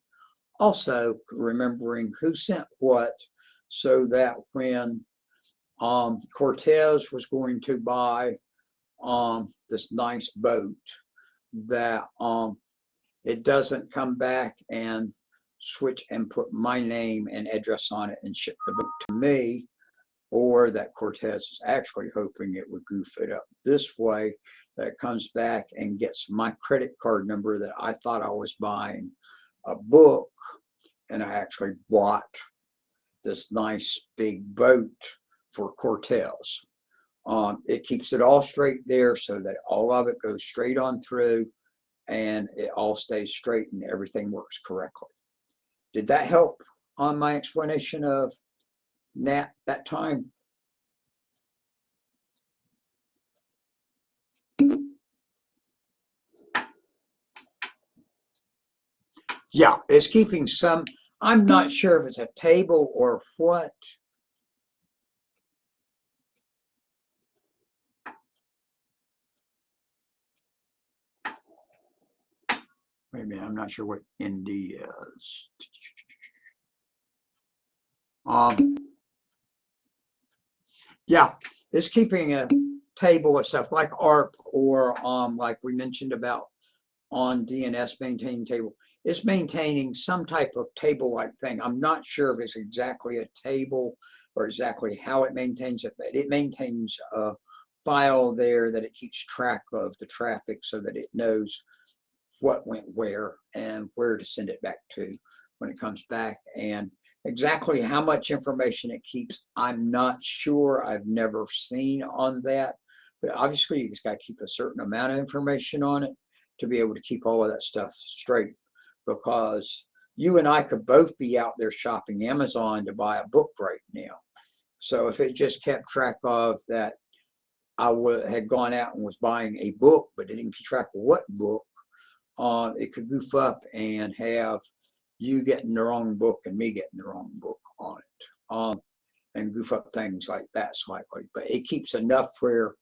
Also, remembering who sent what, so that when Cortez was going to buy this nice boat, that it doesn't come back and switch and put my name and address on it and ship the book to me, or that Cortez is actually hoping it would goof it up this way, that it comes back and gets my credit card number that I thought I was buying a book, and I actually bought this nice big boat for Cortez. It keeps it all straight there so that all of it goes straight on through and it all stays straight and everything works correctly. Did that help on my explanation of NAT that time? Yeah, it's keeping some, I'm not sure if it's a table or what. Wait a minute, I'm not sure what ND is. Yeah, it's keeping a table of stuff like ARP or like we mentioned about on DNS maintaining table. It's maintaining some type of table-like thing. I'm not sure if it's exactly a table or exactly how it maintains it, but it maintains a file there that it keeps track of the traffic so that it knows what went where and where to send it back to when it comes back. And exactly how much information it keeps, I'm not sure. I've never seen on that, but obviously you just got to keep a certain amount of information on it to be able to keep all of that stuff straight, because you and I could both be out there shopping Amazon to buy a book right now. So if it just kept track of that I had gone out and was buying a book, but it didn't keep track of what book, it could goof up and have you getting the wrong book and me getting the wrong book on it, and goof up things like that slightly. But it keeps enough where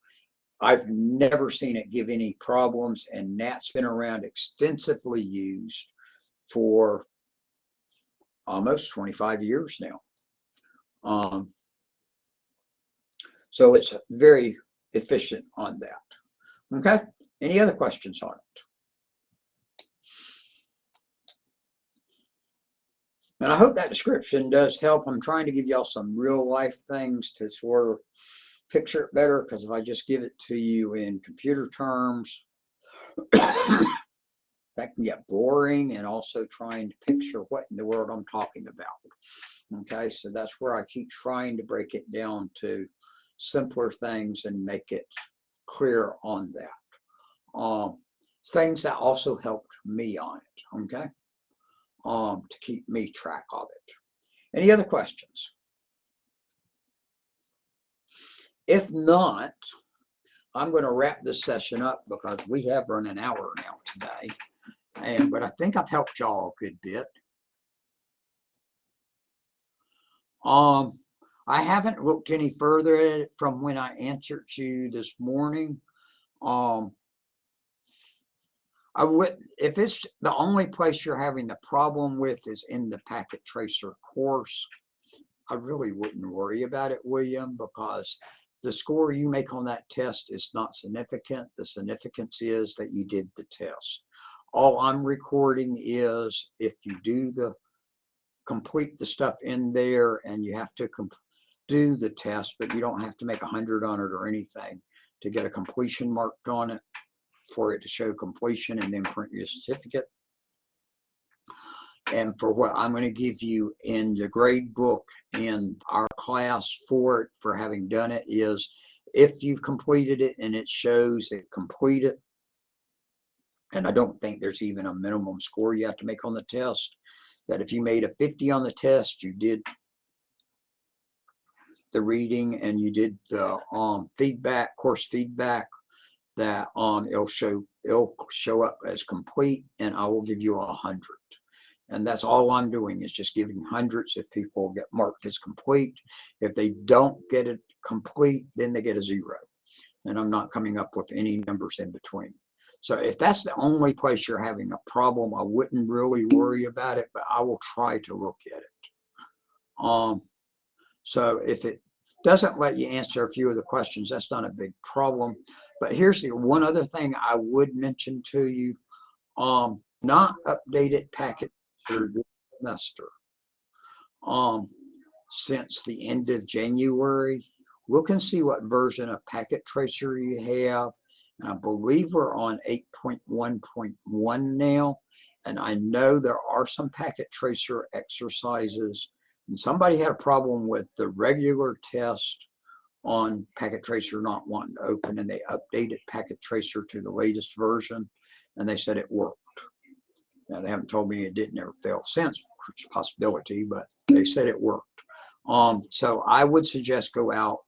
I've never seen it give any problems, and NAT's been around extensively used for almost 25 years now. So it's very efficient on that. Okay, any other questions on it? And I hope that description does help. I'm trying to give y'all some real life things to sort of picture it better, because if I just give it to you in computer terms, that can get boring, and also trying to picture what in the world I'm talking about. Okay, so that's where I keep trying to break it down to simpler things and make it clear on that. Things that also helped me on it, okay, to keep me track of it. Any other questions? If not, I'm going to wrap this session up because we have run an hour now today. But I think I've helped y'all a good bit. I haven't looked any further at it from when I answered you this morning. I would, if it's the only place you're having the problem with is in the packet tracer course, I really wouldn't worry about it, William, because the score you make on that test is not significant. The significance is that you did the test. All I'm recording is if you do the complete the stuff in there and you have to do the test, but you don't have to make 100 on it or anything to get a completion marked on it for it to show completion and then print your certificate. And for what I'm going to give you in the grade book in our class for it, for having done it, is if you've completed it and it shows it completed, and I don't think there's even a minimum score you have to make on the test, that if you made a 50 on the test, you did the reading and you did the feedback, course feedback, that it'll show up as complete, and I will give you 100. And that's all I'm doing, is just giving hundreds if people get marked as complete. If they don't get it complete, then they get a 0. And I'm not coming up with any numbers in between. So if that's the only place you're having a problem, I wouldn't really worry about it, but I will try to look at it. So if it doesn't let you answer a few of the questions, that's not a big problem. But here's the one other thing I would mention to you. Not updated packet for this semester. Since the end of January, look and see what version of Packet Tracer you have. And I believe we're on 8.1.1 now. And I know there are some Packet Tracer exercises. And somebody had a problem with the regular test on Packet Tracer not wanting to open, and they updated Packet Tracer to the latest version, and they said it worked. Now, they haven't told me it didn't ever fail since, which is a possibility, but they said it worked. So I would suggest go out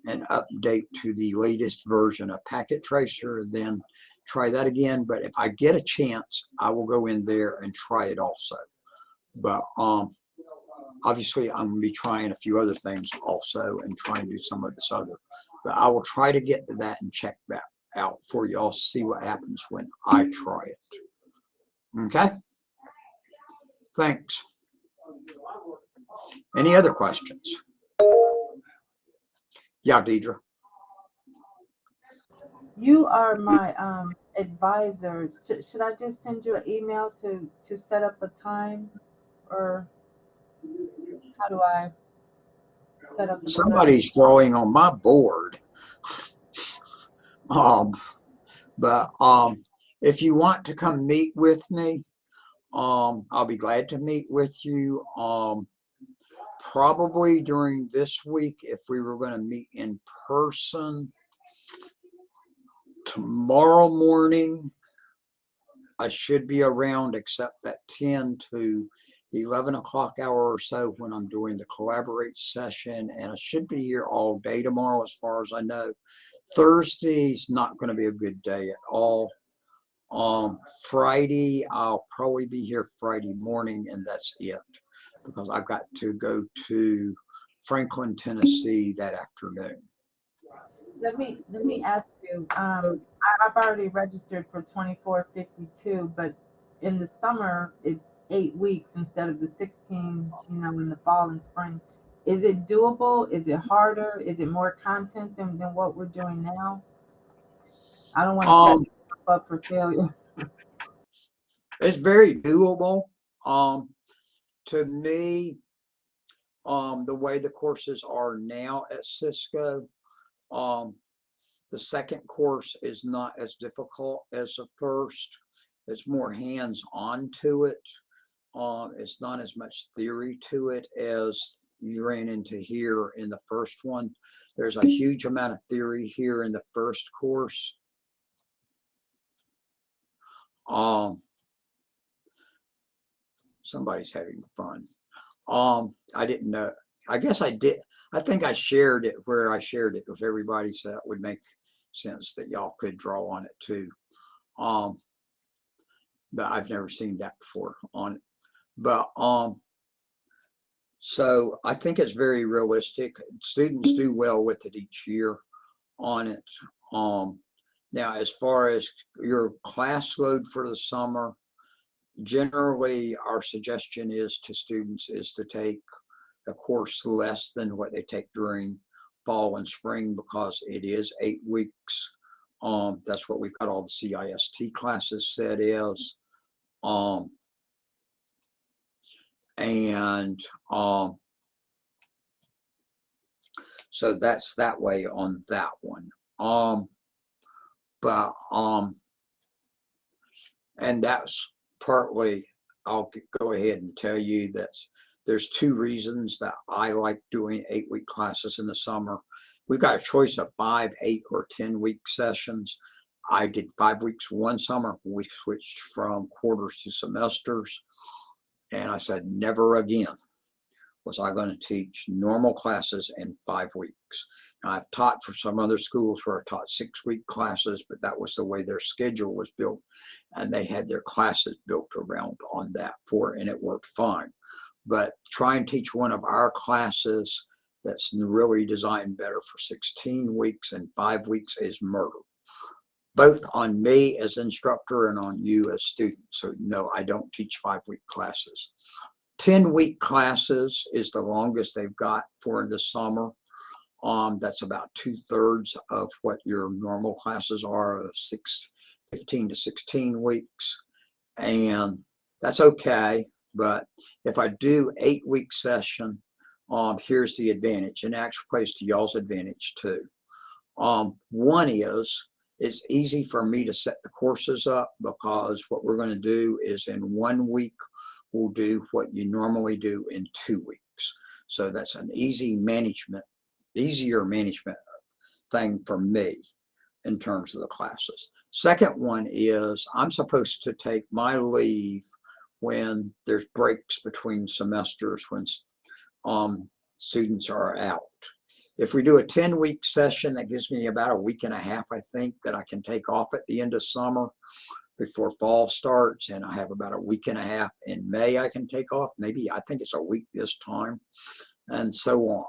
and update to the latest version of Packet Tracer, then try that again. But if I get a chance, I will go in there and try it also. But obviously, I'm going to be trying a few other things also and trying to do some of this other. But I will try to get to that and check that out for you all, see what happens when I try it. Okay? Thanks. Any other questions? Yeah, Deidre. You are my advisor. Should I just send you an email to set up a time, or how do I set up a time? Somebody's drawing on my board. But if you want to come meet with me, I'll be glad to meet with you. Probably during this week, if we were going to meet in person. Tomorrow morning, I should be around except that 10 to 11 o'clock hour or so when I'm doing the Collaborate session, and I should be here all day tomorrow as far as I know. Thursday's not going to be a good day at all. Friday, I'll probably be here Friday morning, and that's it, because I've got to go to Franklin, Tennessee that afternoon. Let me ask you. I've already registered for 2452, but in the summer it's 8 weeks instead of the 16. In the fall and spring. Is it doable? Is it harder? Is it more content than what we're doing now? I don't want to set myself up for failure. It's very doable. To me, the way the courses are now at Cisco, the second course is not as difficult as the first. It's more hands-on to it. It's not as much theory to it as you ran into here in the first one. There's a huge amount of theory here in the first course. Somebody's having fun. I didn't know. I guess I did. I think I shared it where I shared it with everybody, so that would make sense that y'all could draw on it too. But I've never seen that before on it. But so I think it's very realistic. Students do well with it each year on it. Now, as far as your class load for the summer, generally our suggestion is to students is to take a course less than what they take during fall and spring because it is 8 weeks. That's what we've got all the CIST classes set is. And so that's that way on that one. And that's partly, I'll go ahead and tell you that there's 2 reasons that I like doing 8-week classes in the summer. We've got a choice of 5, 8, or 10-week sessions. I did 5 weeks one summer. We switched from quarters to semesters. And I said, never again was I going to teach normal classes in 5 weeks. Now, I've taught for some other schools where I taught 6-week classes, but that was the way their schedule was built. And they had their classes built around on that for it, and it worked fine. But try and teach one of our classes that's really designed better for 16 weeks and 5 weeks is murder. Both on me as instructor and on you as student. So no, I don't teach 5-week classes. 10-week classes is the longest they've got for the summer. That's about 2/3 of what your normal classes are, 15 to 16 weeks. And that's okay. But if I do 8-week session, here's the advantage, and actually plays to y'all's advantage too. One is, it's easy for me to set the courses up because what we're going to do is in 1 week, we'll do what you normally do in 2 weeks. So that's an easier management thing for me in terms of the classes. Second one is I'm supposed to take my leave when there's breaks between semesters, when students are out. If we do a 10-week session, that gives me about a week and a half, I think, that I can take off at the end of summer before fall starts. And I have about a week and a half in May I can take off. Maybe I think it's a week this time, and so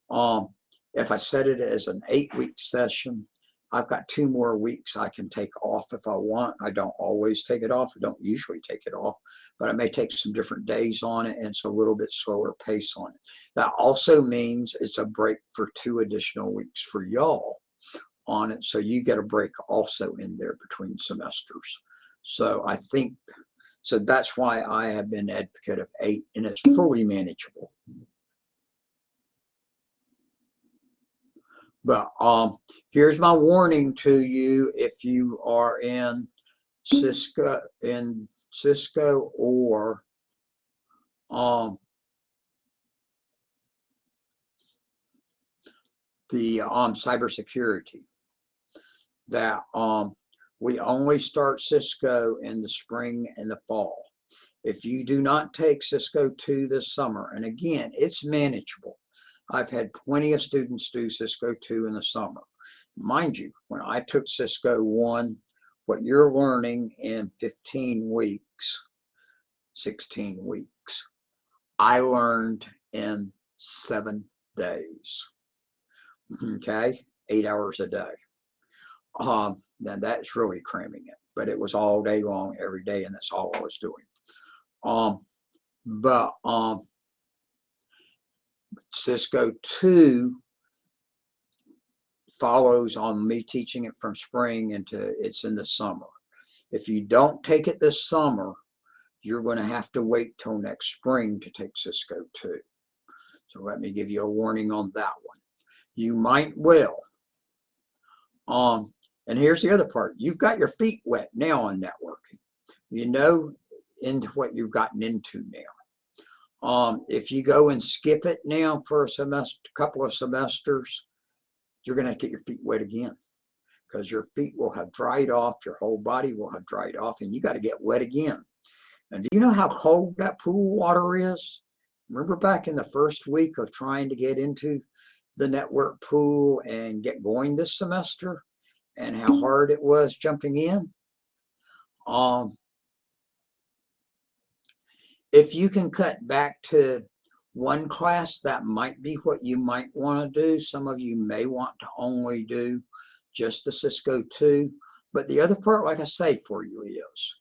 on. If I set it as an 8-week session, I've got 2 more weeks I can take off if I want. I don't always take it off. I don't usually take it off, but I may take some different days on it, and it's a little bit slower pace on it. That also means it's a break for 2 additional weeks for y'all on it. So you get a break also in there between semesters. So I think, so that's why I have been an advocate of 8, and it's fully manageable. But here's my warning to you: if you are in Cisco or the cybersecurity, that we only start Cisco in the spring and the fall. If you do not take Cisco 2 this summer, and again, it's manageable. I've had plenty of students do Cisco 2 in the summer. Mind you, when I took Cisco 1, what you're learning in 15 weeks, 16 weeks, I learned in 7 days. Okay, 8 hours a day. Now that's really cramming it, but it was all day long, every day, and that's all I was doing. Cisco 2 follows on me teaching it from spring into it's in the summer. If you don't take it this summer, you're going to have to wait till next spring to take Cisco 2. So let me give you a warning on that one. You might well. And here's the other part. You've got your feet wet now on networking. You know into what you've gotten into now. If you go and skip it now for a semester, couple of semesters, you're going to get your feet wet again, because your feet will have dried off, your whole body will have dried off, and you got to get wet again. And do you know how cold that pool water is? Remember back in the first week of trying to get into the network pool and get going this semester, and how hard it was jumping in? If you can cut back to 1 class, that might be what you might want to do. Some of you may want to only do just the Cisco 2. But the other part, like I say, for you is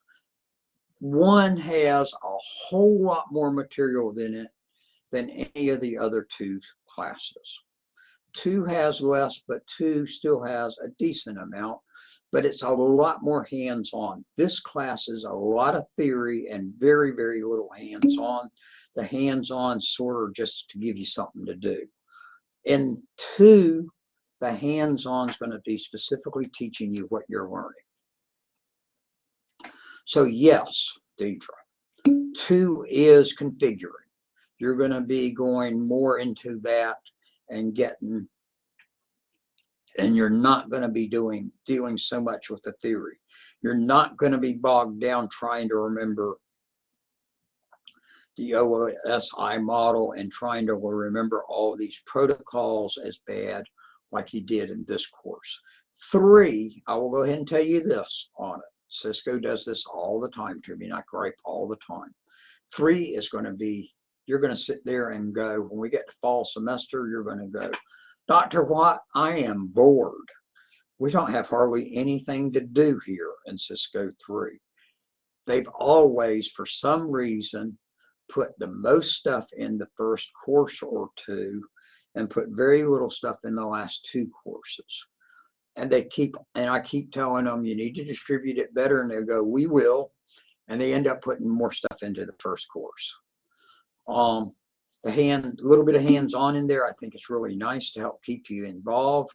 1 has a whole lot more material in it than any of the other 2 classes. 2 has less, but 2 still has a decent amount, but it's a lot more hands-on. This class is a lot of theory and very, very little hands-on. The hands-on sort of just to give you something to do. In 2, the hands-on is going to be specifically teaching you what you're learning. So yes, Deidre, 2 is configuring. You're going to be going more into that and getting, and you're not going to be dealing so much with the theory. You're not going to be bogged down trying to remember the OSI model and trying to remember all of these protocols as bad like you did in this course. 3, I will go ahead and tell you this on it. Cisco does this all the time to me, and I gripe all the time. 3 is going to be, you're going to sit there and go, when we get to fall semester, you're going to go, Dr. Watt, I am bored. We don't have hardly anything to do here in Cisco 3. They've always, for some reason, put the most stuff in the first course or 2 and put very little stuff in the last 2 courses. And I keep telling them, you need to distribute it better. And they go, we will. And they end up putting more stuff into the first course. A little bit of hands-on in there, I think it's really nice to help keep you involved.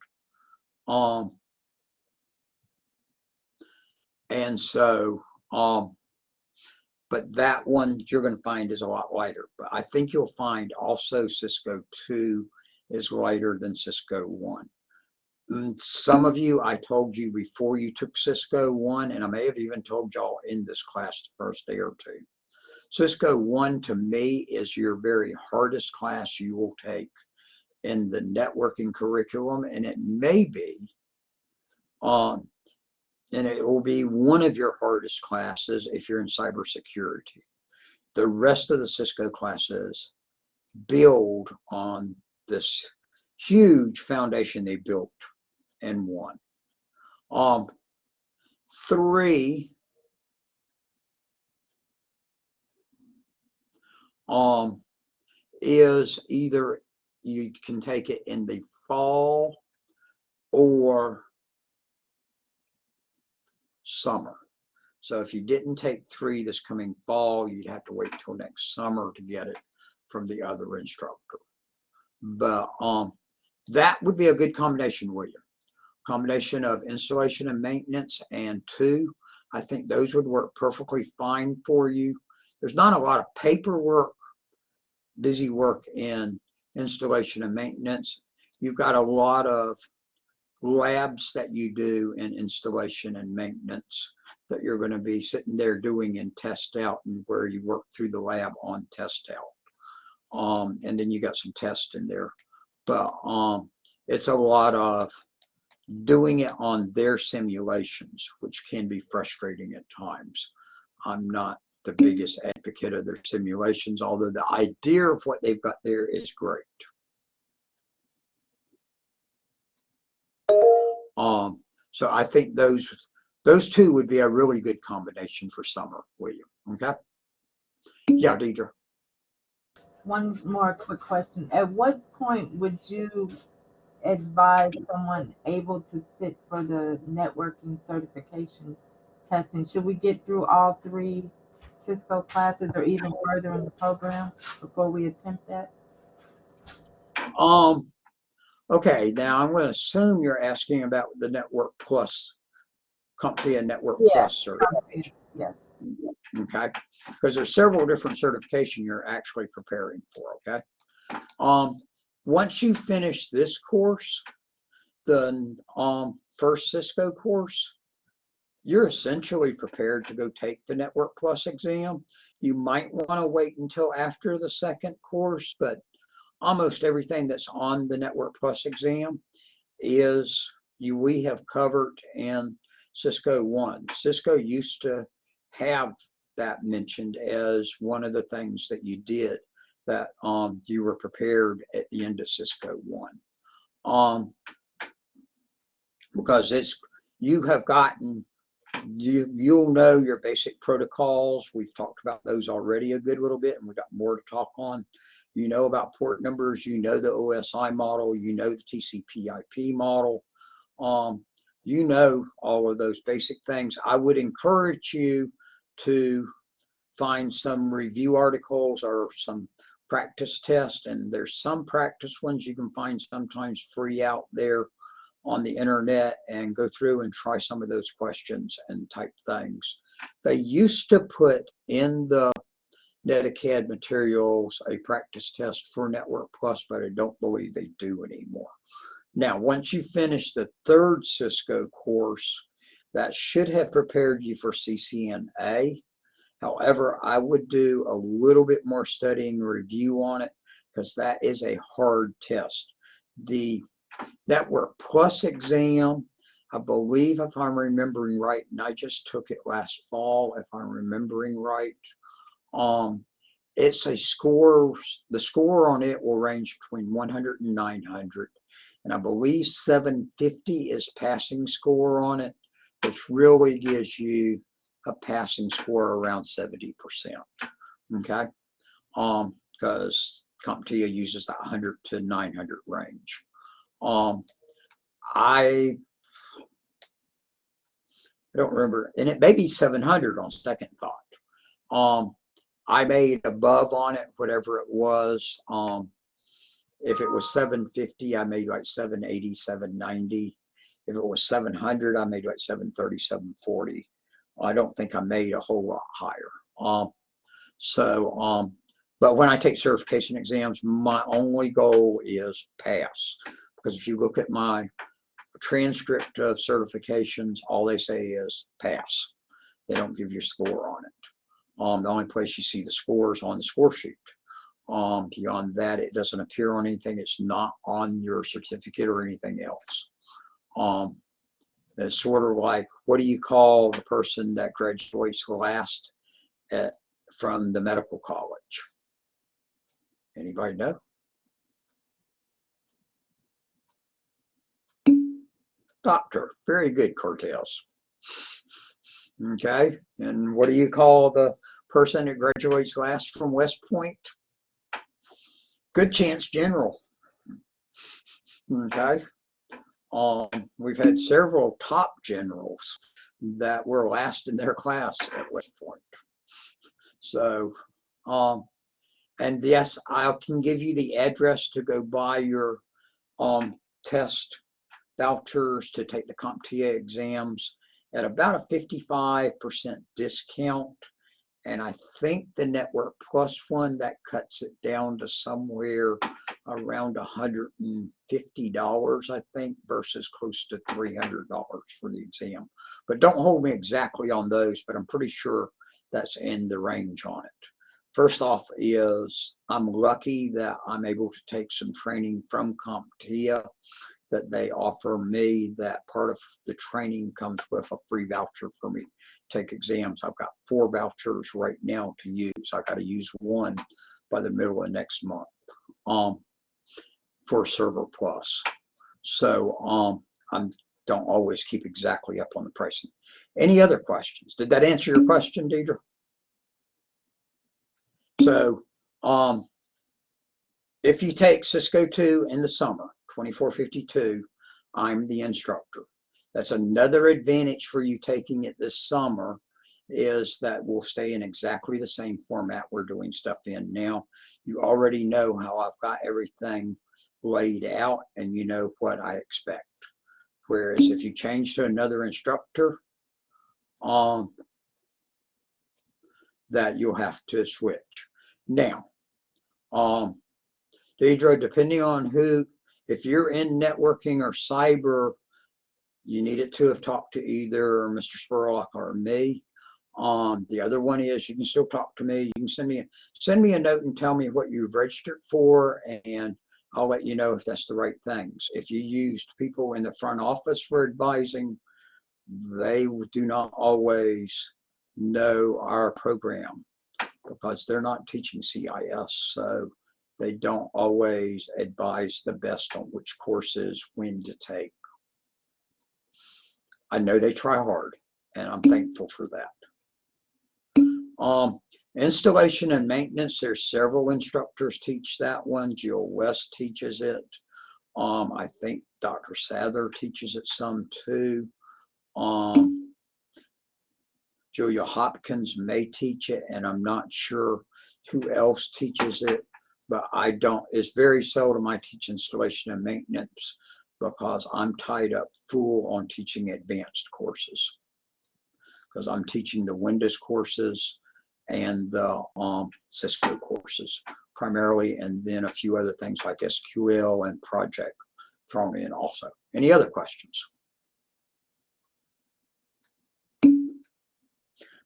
And so, but that one you're going to find is a lot lighter. But I think you'll find also Cisco 2 is lighter than Cisco 1. Some of you, I told you before you took Cisco 1, and I may have even told y'all in this class the first day or 2. Cisco 1 to me is your very hardest class you will take in the networking curriculum, and it may be, and it will be one of your hardest classes if you're in cybersecurity. The rest of the Cisco classes build on this huge foundation they built in 1. 3 is either you can take it in the fall or summer. So if you didn't take 3 this coming fall, you'd have to wait till next summer to get it from the other instructor. But that would be a good combination, William. Combination of installation and maintenance and 2. I think those would work perfectly fine for you. There's not a lot of paperwork, busy work in installation and maintenance. You've got a lot of labs that you do in installation and maintenance that you're going to be sitting there doing in test out, and where you work through the lab on test out. And then you got some tests in there. But it's a lot of doing it on their simulations, which can be frustrating at times. I'm not the biggest advocate of their simulations, although the idea of what they've got there is great. So I think those 2 would be a really good combination for summer, William. Okay? Yeah, Deidre. One more quick question. At what point would you advise someone able to sit for the networking certification testing? Should we get through all 3 Cisco classes or even further in the program before we attempt that? Okay, now I'm going to assume you're asking about the Network Plus company and Network Plus certification. Yes. Okay, because there's several different certification you're actually preparing for. Okay, once you finish this course, the first Cisco course, you're essentially prepared to go take the Network Plus exam. You might want to wait until after the second course, but almost everything that's on the Network Plus exam is we have covered in Cisco 1. Cisco used to have that mentioned as one of the things that you did, that you were prepared at the end of Cisco 1. Because you have gotten, you'll know your basic protocols. We've talked about those already a good little bit, and we've got more to talk on. you know about port numbers, you know the OSI model, you know the TCP/IP model, you know all of those basic things. I would encourage you to find some review articles or some practice tests, and there's some practice ones you can find sometimes free out there on the internet, and go through and try some of those questions and type things. They used to put in the Netacad materials a practice test for Network Plus, but I don't believe they do anymore. Now, once you finish the third Cisco course, that should have prepared you for CCNA. However, I would do a little bit more studying and review on it, because that is a hard test. The Network Plus exam, I believe, if I'm remembering right, and I just took it last fall, if I'm remembering right, it's a score, the score on it will range between 100 and 900, and I believe 750 is passing score on it, which really gives you a passing score around 70%. Okay, because CompTIA uses that 100 to 900 range. I don't remember, and it may be 700 on second thought. I made above on it, whatever it was. If it was 750, I made like 780, 790. If it was 700, I made like 730, 740. I don't think I made a whole lot higher. But when I take certification exams, my only goal is pass. Because if you look at my transcript of certifications, all they say is pass. They don't give you a score on it. The only place you see the scores on the score sheet. Beyond that, it doesn't appear on anything. It's not on your certificate or anything else. It's sort of like, what do you call the person that graduates last from the medical college? Anybody know? Doctor. Very good, Cortez. Okay, and what do you call the person that graduates last from West Point? Good chance, general. Okay. We've had several top generals that were last in their class at West Point. So, and yes, I can give you the address to go buy your test vouchers to take the CompTIA exams at about a 55% discount. And I think the Network Plus one, that cuts it down to somewhere around $150, I think, versus close to $300 for the exam. But don't hold me exactly on those, but I'm pretty sure that's in the range on it. First off is I'm lucky that I'm able to take some training from CompTIA that they offer me. That part of the training comes with a free voucher for me to take exams. I've got 4 vouchers right now to use. I got to use one by the middle of next month for Server Plus. So I don't always keep exactly up on the pricing. Any other questions? Did that answer your question, Deidre? So if you take Cisco 2 in the summer, 2452, I'm the instructor. That's another advantage for you taking it this summer, is that we'll stay in exactly the same format we're doing stuff in now. You already know how I've got everything laid out, and you know what I expect. Whereas if you change to another instructor, that you'll have to switch. Now, Deidre, depending on who, if you're in networking or cyber, you needed to have talked to either Mr. Spurlock or me. The other one is you can still talk to me. You can send me a note and tell me what you've registered for, and I'll let you know if that's the right things. If you used people in the front office for advising, they do not always know our program because they're not teaching CIS, so they don't always advise the best on which courses when to take. I know they try hard, and I'm thankful for that. Installation and maintenance, there's several instructors teach that one. Jill West teaches it. I think Dr. Sather teaches it some too. Julia Hopkins may teach it, and I'm not sure who else teaches it, but I don't, it's very seldom I teach installation and maintenance because I'm tied up full on teaching advanced courses. Because I'm teaching the Windows courses and the Cisco courses primarily, and then a few other things like SQL and project thrown in also. Any other questions?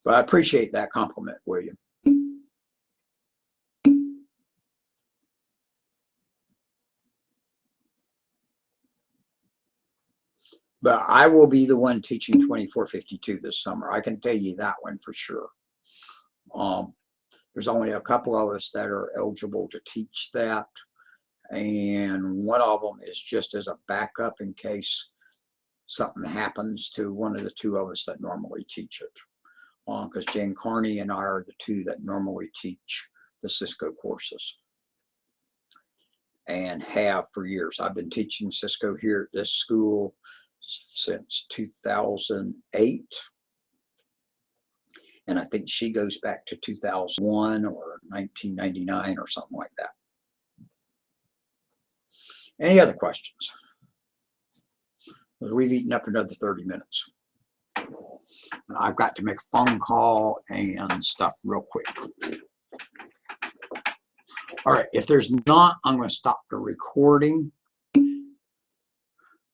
But I appreciate that compliment, William. But I will be the one teaching 2452 this summer. I can tell you that one for sure. There's only a couple of us that are eligible to teach that. And one of them is just as a backup in case something happens to one of the two of us that normally teach it. Because Jane Carney and I are the two that normally teach the Cisco courses and have for years. I've been teaching Cisco here at this school since 2008. And I think she goes back to 2001 or 1999 or something like that. Any other questions? We've eaten up another 30 minutes. I've got to make a phone call and stuff real quick. All right, if there's not, I'm going to stop the recording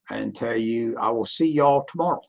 and tell you I will see y'all tomorrow.